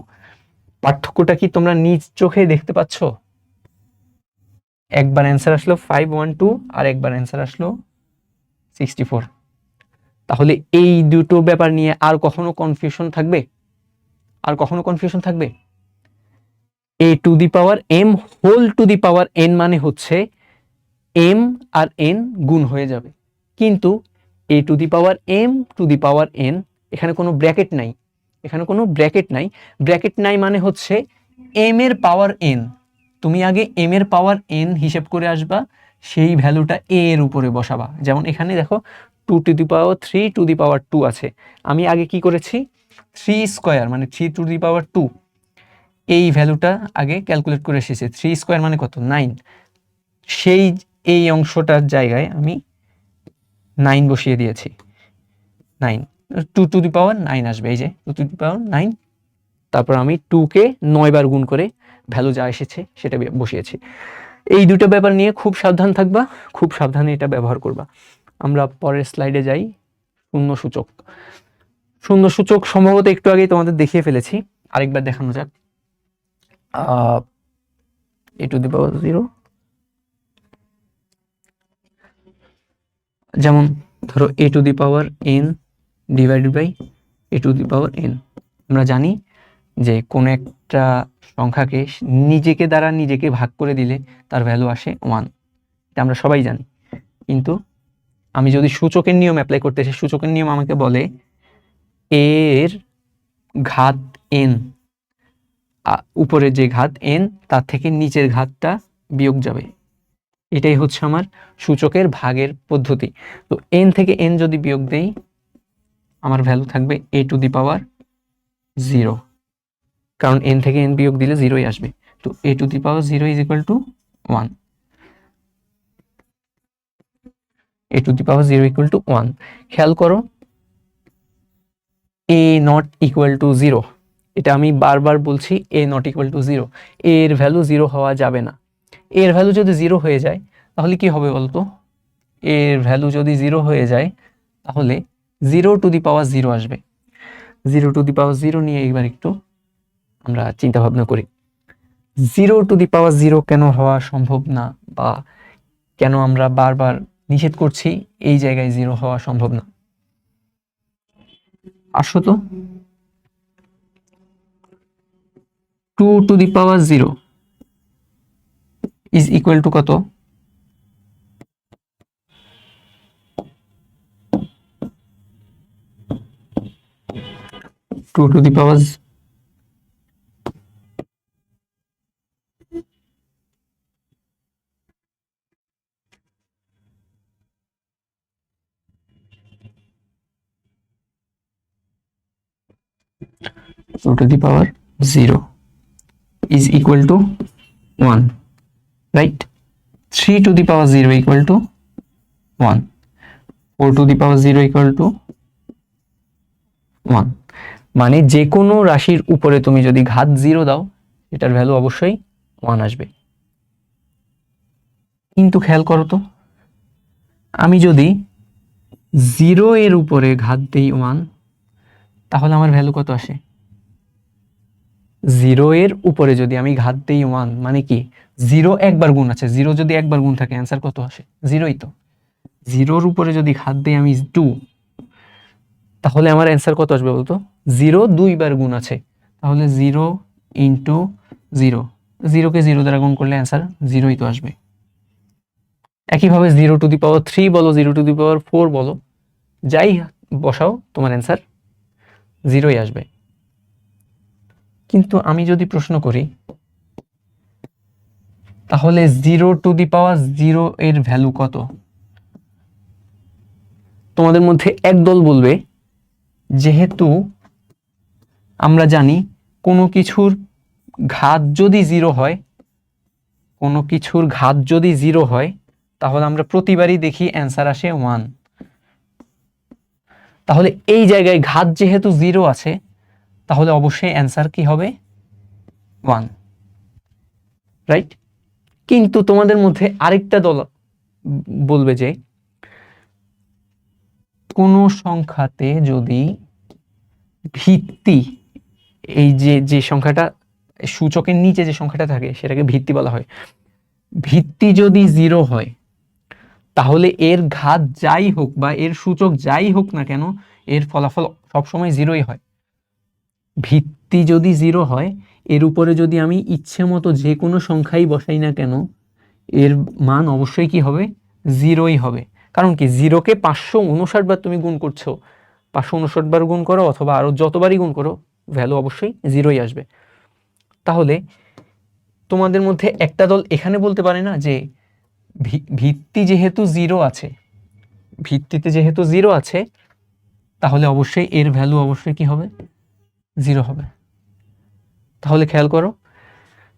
পার্থক্যটা কি তোমরা নিজ চোখে দেখতে পাচ্ছ? একবার অ্যান্সার আসলো 512 আর একবার অ্যান্সার আসলো 64। তাহলে এই দুটো ব্যাপার নিয়ে আর কখনো কনফিউশন থাকবে? আর কখনো কনফিউশন থাকবে? a to the power m whole to the power n মানে হচ্ছে m আর n গুণ হয়ে যাবে, কিন্তু a to the power m two the power n এখানে কোনো ব্র্যাকেট নাই, এখানে কোনো ব্র্যাকেট নাই। ব্র্যাকেট নাই মানে হচ্ছে m এর পাওয়ার n, তুমি আগে m এর পাওয়ার n হিসেব করে আসবা, সেই ভ্যালুটা a এর উপরে বসাবা। যেমন এখানে দেখো 2 to the power 3 two the power 2 আছে, আমি আগে কি করেছি 3 স্কোয়ার মানে 3 টু দি পাওয়ার 2, এই ভ্যালুটা আগে ক্যালকুলেট করে এসেছে। 3 স্কোয়ার মানে কত? 9। সেই এই অংশটার জায়গায় আমি 9 বসিয়ে দিয়েছি। 9, 2 টু দি পাওয়ার 9 আসবে, এই যে 2 টু দি পাওয়ার 9। তারপর আমি 2 কে 9 বার গুণ করে ভ্যালু যা এসেছে সেটা বসিয়েছি। এই দুটো ব্যাপার নিয়ে খুব সাবধান থাকবা, খুব সাবধানে এটা ব্যবহার করবা। আমরা পরের স্লাইডে যাই। শূন্য সূচক, শূন্য সূচক সম্ভবত একটু আগেই তোমাদের দেখিয়ে ফেলেছি, আরেকবার দেখানো যাক। a টু দি পাওয়ার 0, যেমন ধরো a to the power n divided by a to the power n। আমরা জানি যে কোন একটা সংখ্যাকে নিজেকে দ্বারা নিজেকে ভাগ করে দিলে তার ভ্যালু আসে 1, এটা আমরা সবাই জানি। কিন্তু আমি যদি সূচকের নিয়ম অ্যাপ্লাই করতে চাই, সূচকের নিয়ম আমাকে বলে a এর ঘাত n, উপরের যে ঘাত n তার থেকে নিচের ঘাতটা বিয়োগ যাবে, এটাই হচ্ছে আমার সূচকের ভাগের পদ্ধতি। তো n থেকে n যদি বিয়োগ দেই আমার ভ্যালু থাকবে a টু দি পাওয়ার 0, কারণ n থেকে n বিয়োগ দিলে 0ই আসবে। তো a to the power 0 is equal two 1, a to the power 0 equal to 1। খেয়াল করো a নট ইকুয়াল টু 0, এটা আমি বারবার বলছি, a নট ইকুয়াল টু 0, এর ভ্যালু 0 হওয়া যাবে না। এর ভ্যালু যদি 0 হয়ে যায় তাহলে কি হবে বলতো? এর ভ্যালু যদি 0 হয়ে যায় তাহলে 0 টু দি পাওয়ার 0 আসবে। 0 টু দি পাওয়ার 0 নিয়ে এবার একটু আমরা চিন্তা ভাবনা করি। 0 টু দি পাওয়ার 0 কেন হওয়া সম্ভব না, বা কেন আমরা বারবার নিষেধ করছি এই জায়গায় 0 হওয়া সম্ভব না? আসো তো, 2 to the power 0 is equal two কত? 2 to the power 2 to the power 0 is equal to 1, right? 3 to the power 0 equal to 1, 4 to the power 0 equal to 1। মানে যে কোনো রাশির উপরে তুমি যদি ঘাত 0 দাও এটার ভ্যালু অবশ্যই 1 আসবে। কিন্তু খেয়াল করো তো, আমি যদি 0 এর উপরে ঘাত দেই 1 তাহলে আমার ভ্যালু কত আসে? 0 এর উপরে যদি আমি ঘাত দেই 1 মানে কি 0 একবার গুণ আছে, 0 যদি একবার গুণ থাকে অ্যান্সার কত আসে? 0ই তো। 0 এর উপরে যদি ঘাত দেই আমি 2 তাহলে আমার অ্যান্সার কত আসবে বলতো? 0 দুইবার গুণ আছে, তাহলে 0 ইন্টু 0, 0কে 0 দ্বারা গুণ করলে অ্যান্সার 0ই তো আসবে। একইভাবে 0 টু দি পাওয়ার 3 বলো, 0 টু দি পাওয়ার 4 বলো, যাই বসাও তোমার অ্যান্সার 0ই আসবে। কিন্তু আমি যদি প্রশ্ন করি তাহলে 0 টু দি পাওয়ার 0 এর ভ্যালু কত? তোমাদের মধ্যে একদল বলবে যেহেতু আমরা জানি কোনো কিছুর ঘাত যদি 0 হয়, কোনো কিছুর ঘাত যদি 0 হয় তাহলে আমরা প্রতিবারই দেখি অ্যান্সার আসে 1। তাহলে এই জায়গায় ঘাত যেহেতু 0 আছে তাহলে অবশ্যই অ্যান্সার কি হবে? 1, রাইট? কিন্তু তোমাদের মধ্যে আরেকটা দল বলবে যে কোনো সংখ্যাতে যদি ভিত্তি, এই যে সংখ্যাটা সূচকের নিচে যে সংখ্যাটা থাকে সেটাকে ভিত্তি বলা হয়, ভিত্তি যদি 0 হয় তাহলে এর ঘাত যাই হোক বা এর সূচক যাই হোক না কেন এর ফলাফল সবসময় 0ই হয়। ভিত্তি যদি 0 হয় এর উপরে যদি আমি ইচ্ছে মতো যে কোনো সংখ্যাই বসাই না কেন এর মান অবশ্যই কি হবে? 0ই হবে। কারণ কি 0কে 559 বার তুমি গুণ করছো, 559 বার গুণ করো অথবা আরো যতবারই গুণ করো ভ্যালু অবশ্যই 0ই আসবে। তাহলে তোমাদের মধ্যে একটা দল এখানে বলতে পারে না যে ভিত্তি যেহেতু 0 আছে, ভিত্তিতে যেহেতু 0 আছে তাহলে অবশ্যই এর ভ্যালু অবশ্যই কি হবে? 0 হবে। তাহলে খেয়াল করো,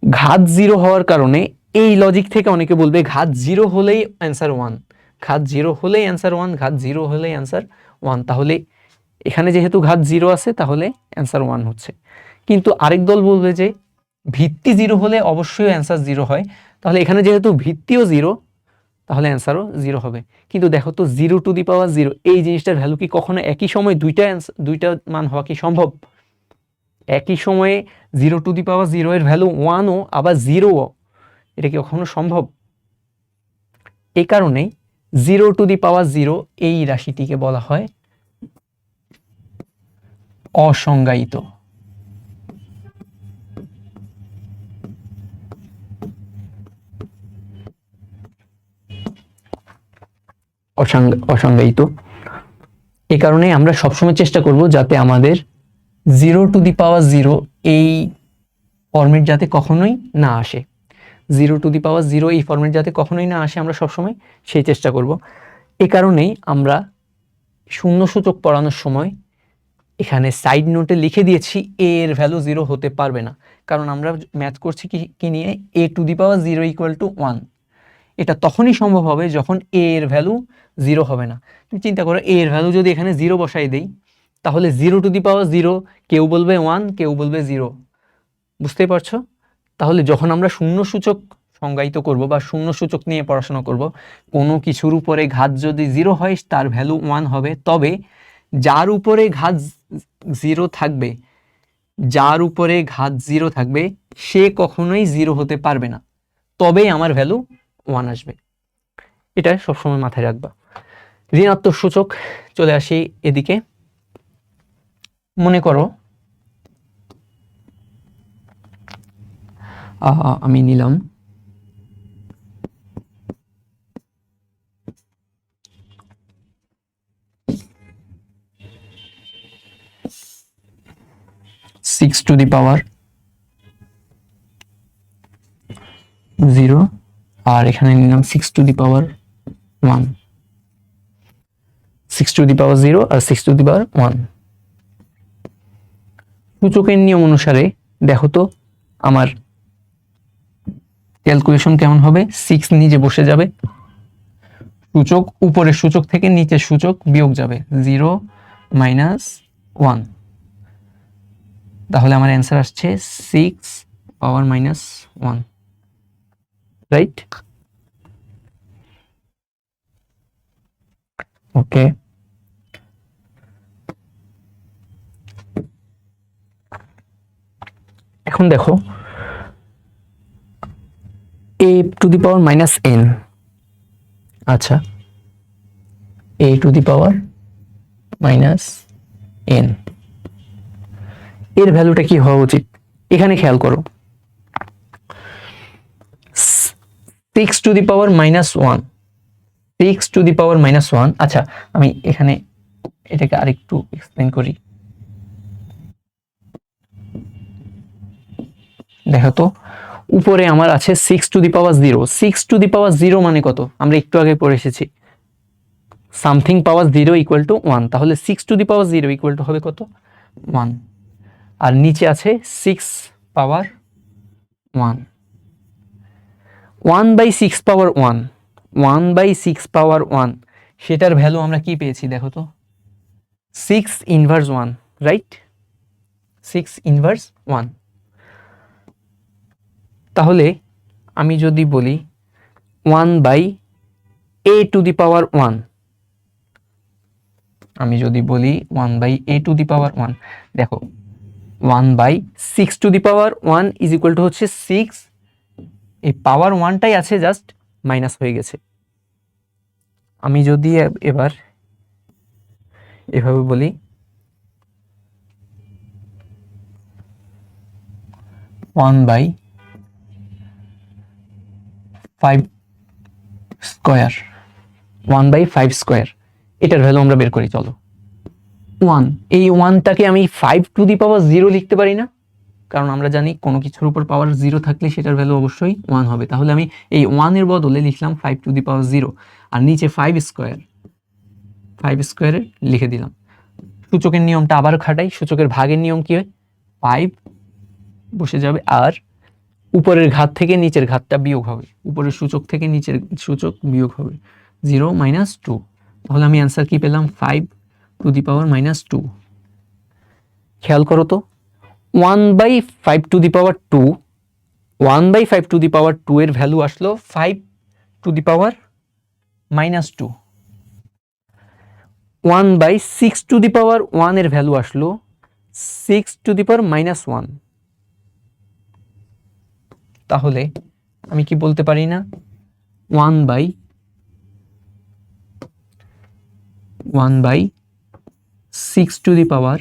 ঘাত 0 হওয়ার কারণে এই লজিক থেকে অনেকে বলবে ঘাত 0 হলেই অ্যান্সার 1, ঘাত 0 হলেই অ্যান্সার 1, ঘাত 0 হলেই অ্যান্সার 1। তাহলে এখানে যেহেতু ঘাত 0 আছে তাহলে অ্যান্সার 1 হচ্ছে। কিন্তু আরেক দল বলবে যে ভিত্তি 0 হলে অবশ্যই অ্যান্সার 0 হয়, তাহলে এখানে যেহেতু ভিত্তিও 0 তাহলে অ্যান্সারও 0 হবে। কিন্তু দেখো তো 0 টু দি পাওয়ার 0 এই জিনিসটার ভ্যালু কি কখনো একই সময় দুইটা মান হওয়া কি সম্ভব? একই সময়ে 0 টু দি পাওয়ার 0 এর ভ্যালু 1ও আবার 0ও, এটা কি কখনো সম্ভব? এই কারণেই 0 টু দি পাওয়ার 0 এই রাশিটিকে বলা হয় অসংজ্ঞায়িত। অসংজ্ঞায়িত। এই কারণে আমরা সবসময় চেষ্টা করব যাতে আমাদের 0 টু দি পাওয়ার 0 এই ফরম্যাট যাতে কখনোই না আসে, 0 টু দি পাওয়ার 0 এই ফরম্যাট যাতে কখনোই না আসে আমরা সবসময় সেই চেষ্টা করব। এ কারণেই আমরা শূন্য সূচক পড়ানোর সময় এখানে সাইড নোটে লিখে দিয়েছি এ এর ভ্যালু 0 হতে পারবে না, কারণ আমরা ম্যাথ করছি কি নিয়ে? a to the power 0 equal to 1। এটা তখনই সম্ভব হবে যখন a এর ভ্যালু 0 হবে না। তুমি চিন্তা করো a এর ভ্যালু যদি এখানে 0 বসাই দেই তাহলে 0 টু দি পাওয়ার 0 কেউ বলবে 1 কেউ বলবে 0, বুঝতেই পারছো? তাহলে যখন আমরা শূন্য সূচক সংজ্ঞায়িত করব বা শূন্য সূচক নিয়ে পড়াশোনা করব, কোনো কিছুর উপরে ঘাত যদি 0 হয় তার ভ্যালু 1 হবে, তবে যার উপরে ঘাত 0 থাকবে, যার উপরে ঘাত 0 থাকবে সে কখনোই 0 হতে পারবে না, তবেই আমার ভ্যালু 1 আসবে। এটা সবসময় মাথায় রাখবা। ঋণাত্মক সূচক, চলে আসি এদিকে। মনে করো আমি নিলাম 6 টু দি পাওয়ার 0 আর এখানে নিলাম 6 to the power 1, 6 to the power 0 আর 6 টু দি পাওয়ার 1। সূচকের নিয়ম অনুসারে দেখো তো আমার ক্যালকুলেশন কেমন হবে। 6 নিচে বসে যাবে, সূচক উপরের সূচক থেকে নিচের সূচক বিয়োগ যাবে, 0 মাইনাস 1। তাহলে আমার অ্যান্সার আসছে 6 পাওয়ার মাইনাস 1, রাইট? ওকে, এখন দেখো a to the power minus n, আচ্ছা a to the power minus n এর ভ্যালুটা কি হওয়া উচিত? এখানে খেয়াল করো, 6 to the power minus 1, 6 to the power minus 1। আচ্ছা আমি এখানে এটাকে আরেকটু এক্সপ্লেন করি। দেখো তো উপরে আমার আছে 6 to the power 0, 6 to the power 0 মানে কত? আমরা একটু আগে পড়ে এসেছি, সামথিং পাওয়ার 0 ইকুয়াল টু 1। তাহলে 6 to the power 0 equal to হবে কত? 1। আর নিচে আছে 6 পাওয়ার 1, 1 বাই 6 পাওয়ার 1, 1 বাই 6 পাওয়ার 1, সেটার ভ্যালু আমরা কি পেয়েছি দেখো তো? 6 ইনভার্স 1, রাইট? 6 ইনভার্স 1। তাহলে আমি যদি বলি 1 by a to the power 1, আমি যদি বলি 1 by a to the power 1, দেখো 1 by 6 to the power 1 is equal to হচ্ছে 6, এই পাওয়ার 1টাই আছে, জাস্ট মাইনাস হয়ে গেছে। আমি যদি এবার এভাবে বলি 1 বাই 5 স্কোয়ার, 1 বাই 5 স্কোয়ার, এটার ভ্যালু আমরা বের করি। চলো 1, এই 1টাকে আমি 5 টু দি পাওয়ার 0 লিখতে পারি না? কারণ আমরা জানি কোনো কিছুর উপর পাওয়ার 0 থাকলে সেটার ভ্যালু অবশ্যই 1 হবে। তাহলে আমি এই 1 এর বদলে লিখলাম 5 টু দি পাওয়ার 0, আর নিচে 5 স্কোয়ার, 5 স্কোয়ারে লিখে দিলাম। সূচকের নিয়মটা আবার খাটাই, সূচকের ভাগের নিয়ম কি হয়? 5 বসে যাবে আর উপরের ঘাত থেকে নিচের ঘাতটা বিয়োগ হবে, উপরের সূচক থেকে নিচের সূচক বিয়োগ হবে, 0 মাইনাস 2। তাহলে আমি অ্যান্সার কি পেলাম? 5 টু দি পাওয়ার মাইনাস 2। খেয়াল করো তো 1 by 5 to the power 2, 1 by 5 to the power 2 এর ভ্যালু আসলো 5 to the power minus 2। 1 by 6 to the power 1 এর ভ্যালু আসলো 6 টু দি পাওয়ার মাইনাস 1। তাহলে আমি কি বলতে পারি না 1 বাই 6 টু দি পাওয়ার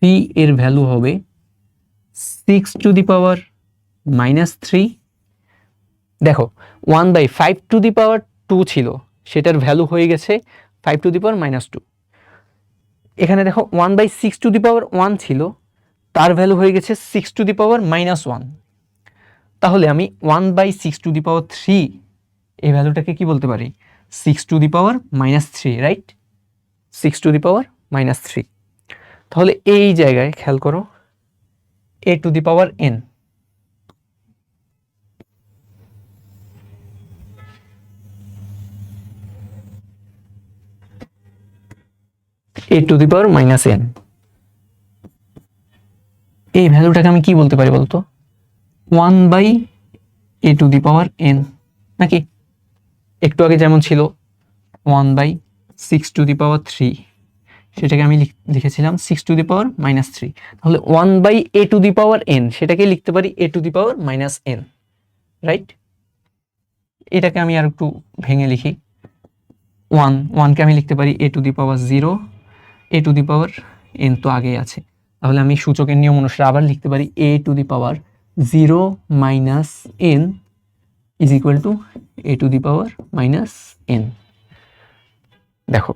3 এর ভ্যালু হবে 6 টু দি পাওয়ার মাইনাস 3। দেখো 1 বাই 5 টু দি পাওয়ার 2 ছিল, সেটার ভ্যালু হয়ে গেছে 5 টু দি পাওয়ার মাইনাস 2। এখানে দেখো 1 বাই 6 টু দি পাওয়ার 1 ছিল, তার ভ্যালু হয়ে গেছে 6 টু দি পাওয়ার মাইনাস 1। তাহলে আমি 1 বাই 6 টু দি পাওয়ার 3 এই ভ্যালুটাকে কি বলতে পারি? 6 to the power minus 3, right? 6 to the power minus 3। তাহলে এই জায়গায় খেয়াল করো a to the power n, a to the power minus n, এই ভ্যালুটাকে আমি কি বলতে পারি বলতো? 1 by a to the power n, নাকি? একটু আগে যেমন ছিল 1 বাই 6 টু দি পাওয়ার 3, সেটাকে আমি লিখেছিলাম 6 টু দি পাওয়ার মাইনাস 3। তাহলে 1 by a to the power n, সেটাকে লিখতে পারি a to the power minus n, right? এটাকে আমি আর একটু ভেঙে লিখি, 1কে আমি লিখতে পারি a to the power 0, a to the power n তো আগেই আছে। তাহলে আমি সূচকের নিয়ম অনুসারে আবার লিখতে পারি a to the power 0 minus n is equal to a to the power minus n। দেখো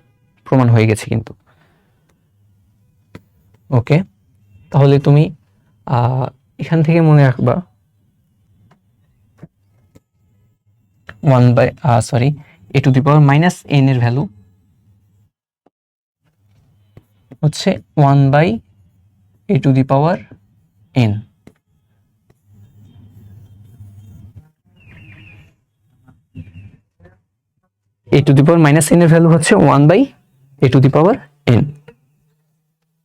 প্রমাণ হয়ে গেছে কিন্তু। ওকে, তাহলে তুমি এখান থেকে মনে রাখবা 1/n এর ভ্যালু হচ্ছে 1/n। a⁻n এর ভ্যালু হচ্ছে 1/n।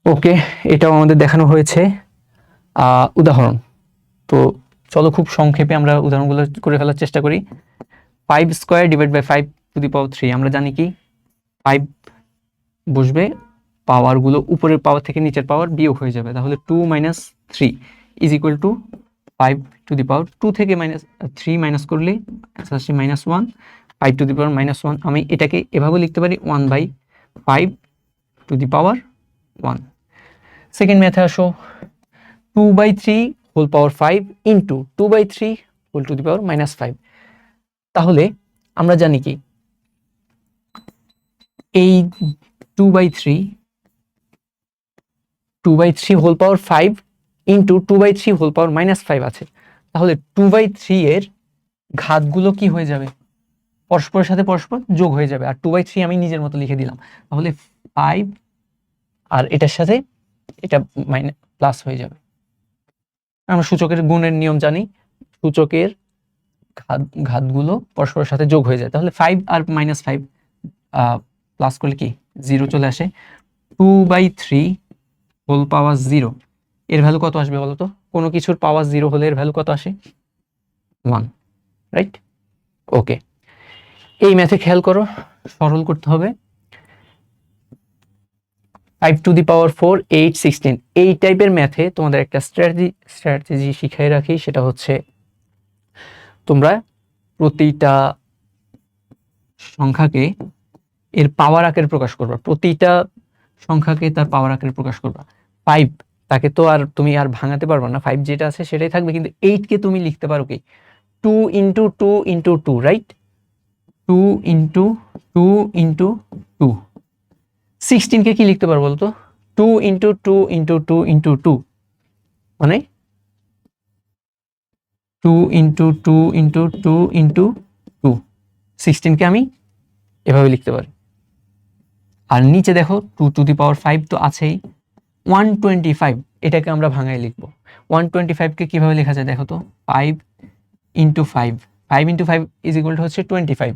ওকে, এটাও আমাদের দেখানো হয়েছে উদাহরণ। তো চলো খুব সংক্ষেপে আমরা উদাহরণগুলো করে ফেলার চেষ্টা করি। 5² / 5⁻³ আমরা জানি কি 5 বসবে, পাওয়ারগুলো উপরের পাওয়ার থেকে নিচের পাওয়ার বিয়োগ হয়ে যাবে, তাহলে 2 - 3 = 5⁻² থেকে 3 মাইনাস করলে আসছে -1, 5⁻⁻1। আমি এটাকে এভাবে লিখতে পারি 1/5⁻1। সেকেন্ড ম্যাথে আসো, 2/3 ইন্টু 2/3⁻⁻5। তাহলে আমরা জানি কি এই 2/3 ইন্টু 2/3⁻5 আছে, তাহলে 2/3 এর ঘাতগুলো কি হয়ে যাবে, পরস্পরের সাথে পরস্পর যোগ হয়ে যাবে। আর 2/3 আমি নিজের মতো লিখে দিলাম, তাহলে 5 আর এটার সাথে এটা প্লাস হয়ে যাবে। আমরা সূচকের গুণের নিয়ম জানি, সূচকের ঘাতগুলো পরস্পরের সাথে যোগ হয়ে যায়, তাহলে 5 আর -5 প্লাস করলে কি 0 চলে আসে। 2/3 এর ভ্যালু কত আসবে বলো তো? কোনো কিছুর পাওয়ার 0 হলে এর ভ্যালু কত আসে? 1, রাইট? ওকে, এই ম্যাথে খেয়াল করো, সরল করতে হবে। 5⁴ 8 16 এই টাইপের ম্যাথে তোমাদের একটা স্ট্র্যাটেজি শিখাই রাখি, সেটা হচ্ছে তোমরা প্রতিটা সংখ্যাকে এর পাওয়ার আকারে প্রকাশ করবা, প্রতিটা সংখ্যাকে তার পাওয়ার আকারে প্রকাশ করবা। 5 তাকে তো আর তুমি আর ভাঙাতে পারবা না, 5 যেটা আছে সেটাই থাকবে, কিন্তু 8 কে তুমি লিখতে পারো কি 2 × 2 × 2, রাইট? 2 × 2 × 2। 16 কে কি লিখতে পারো বলতো? 2 × 2 × 2 × 2, মানে 2 × 2 × 2 × 2। 16 কে আমি এভাবে লিখতে পারি। আর নিচে দেখো 2⁵ তো আছেই, 125 এটাকে আমরা ভাঙায় লিখবো। 125 কে কিভাবে লেখা যায় দেখো তো? 5 × 5, 5 × 5 হচ্ছে 25।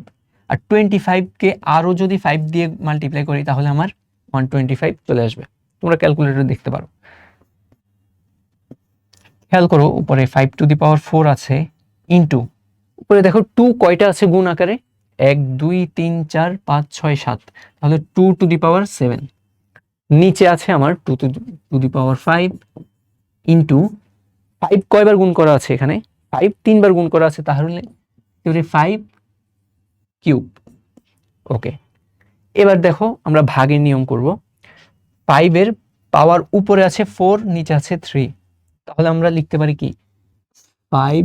আর 25 কে আরো যদি 5 দিয়ে মাল্টিপ্লাই করি তাহলে আমার 125 চলে আসবে। তোমরা ক্যালকুলেটরে দেখতে পারো। খেয়াল করো উপরে 5⁴ আছে, ইন্টু উপরে দেখো 2 কয়টা আছে গুণ আকারে? 1 2 3 4 5 6 7, তাহলে 2⁷ নিচে আছে আমার 2⁵ ইন্টু 5 কয়বার গুণ করা আছে এখানে? 5 3 বার গুণ করা আছে, তাহলে 5³ ওকে। এবার দেখো আমরা ভাগের নিয়ম করব। 5 এর পাওয়ার উপরে আছে 4, নিচে আছে 3, তাহলে আমরা লিখতে পারি কি 5,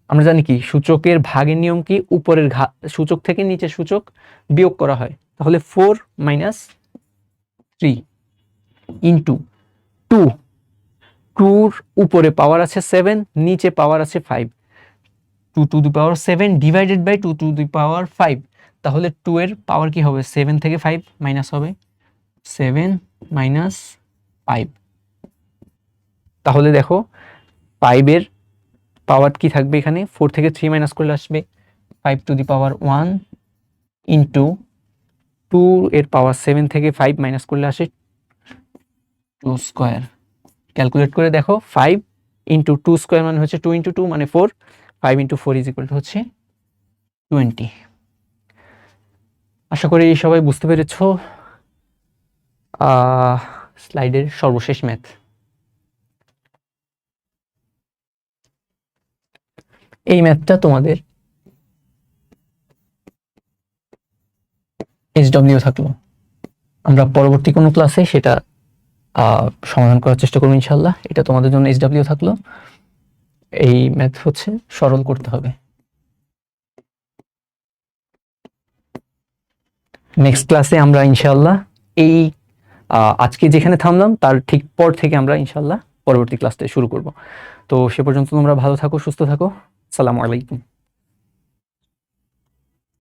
আমরা জানি কি সূচকের ভাগের নিয়ম কি উপরের সূচক থেকে নিচের সূচক বিয়োগ করা হয়, তাহলে 4 - 3 ইন্টু 2, 2 উপরে পাওয়ার আছে 7, নিচে পাওয়ার আছে 5, 2⁷ ডিভাইডেড বাই 2⁵, তাহলে 2 এর পাওয়ার কি হবে? 7 থেকে 5 মাইনাস হবে, 7 - 5। তাহলে দেখো 5 এর পাওয়ার কি থাকবে এখানে? 4 থেকে 3 মাইনাস করলে আসবে 5⁴1 ইন্টু 2 এর পাওয়ার 7 থেকে 5 মাইনাস করলে আসে 2²। ক্যালকুলেট করে দেখো 5 × 2² মানে হচ্ছে 2 × 2 মানে 4, 5 × 4 হচ্ছে 20। আশা করি সবাই বুঝতে পেরেছো স্লাইডের সর্বশেষ ম্যাথ। এই ম্যাথটা তোমাদের SW থাকলো, আমরা পরবর্তী কোনো ক্লাসে সেটা সমাধান করার চেষ্টা করবো ইনশাল্লাহ। এটা তোমাদের জন্য SW থাকলো। এই ম্যাথ হচ্ছে সরল করতে হবে। নেক্সট ক্লাসে আমরা ইনশাল্লাহ এই আজকে যেখানে থামলাম তার ঠিক পর থেকে আমরা ইনশাল্লাহ পরবর্তী ক্লাসটা শুরু করব। তো সে পর্যন্ত তোমরা ভালো থাকো, সুস্থ থাকো। আসসালামু আলাইকুম।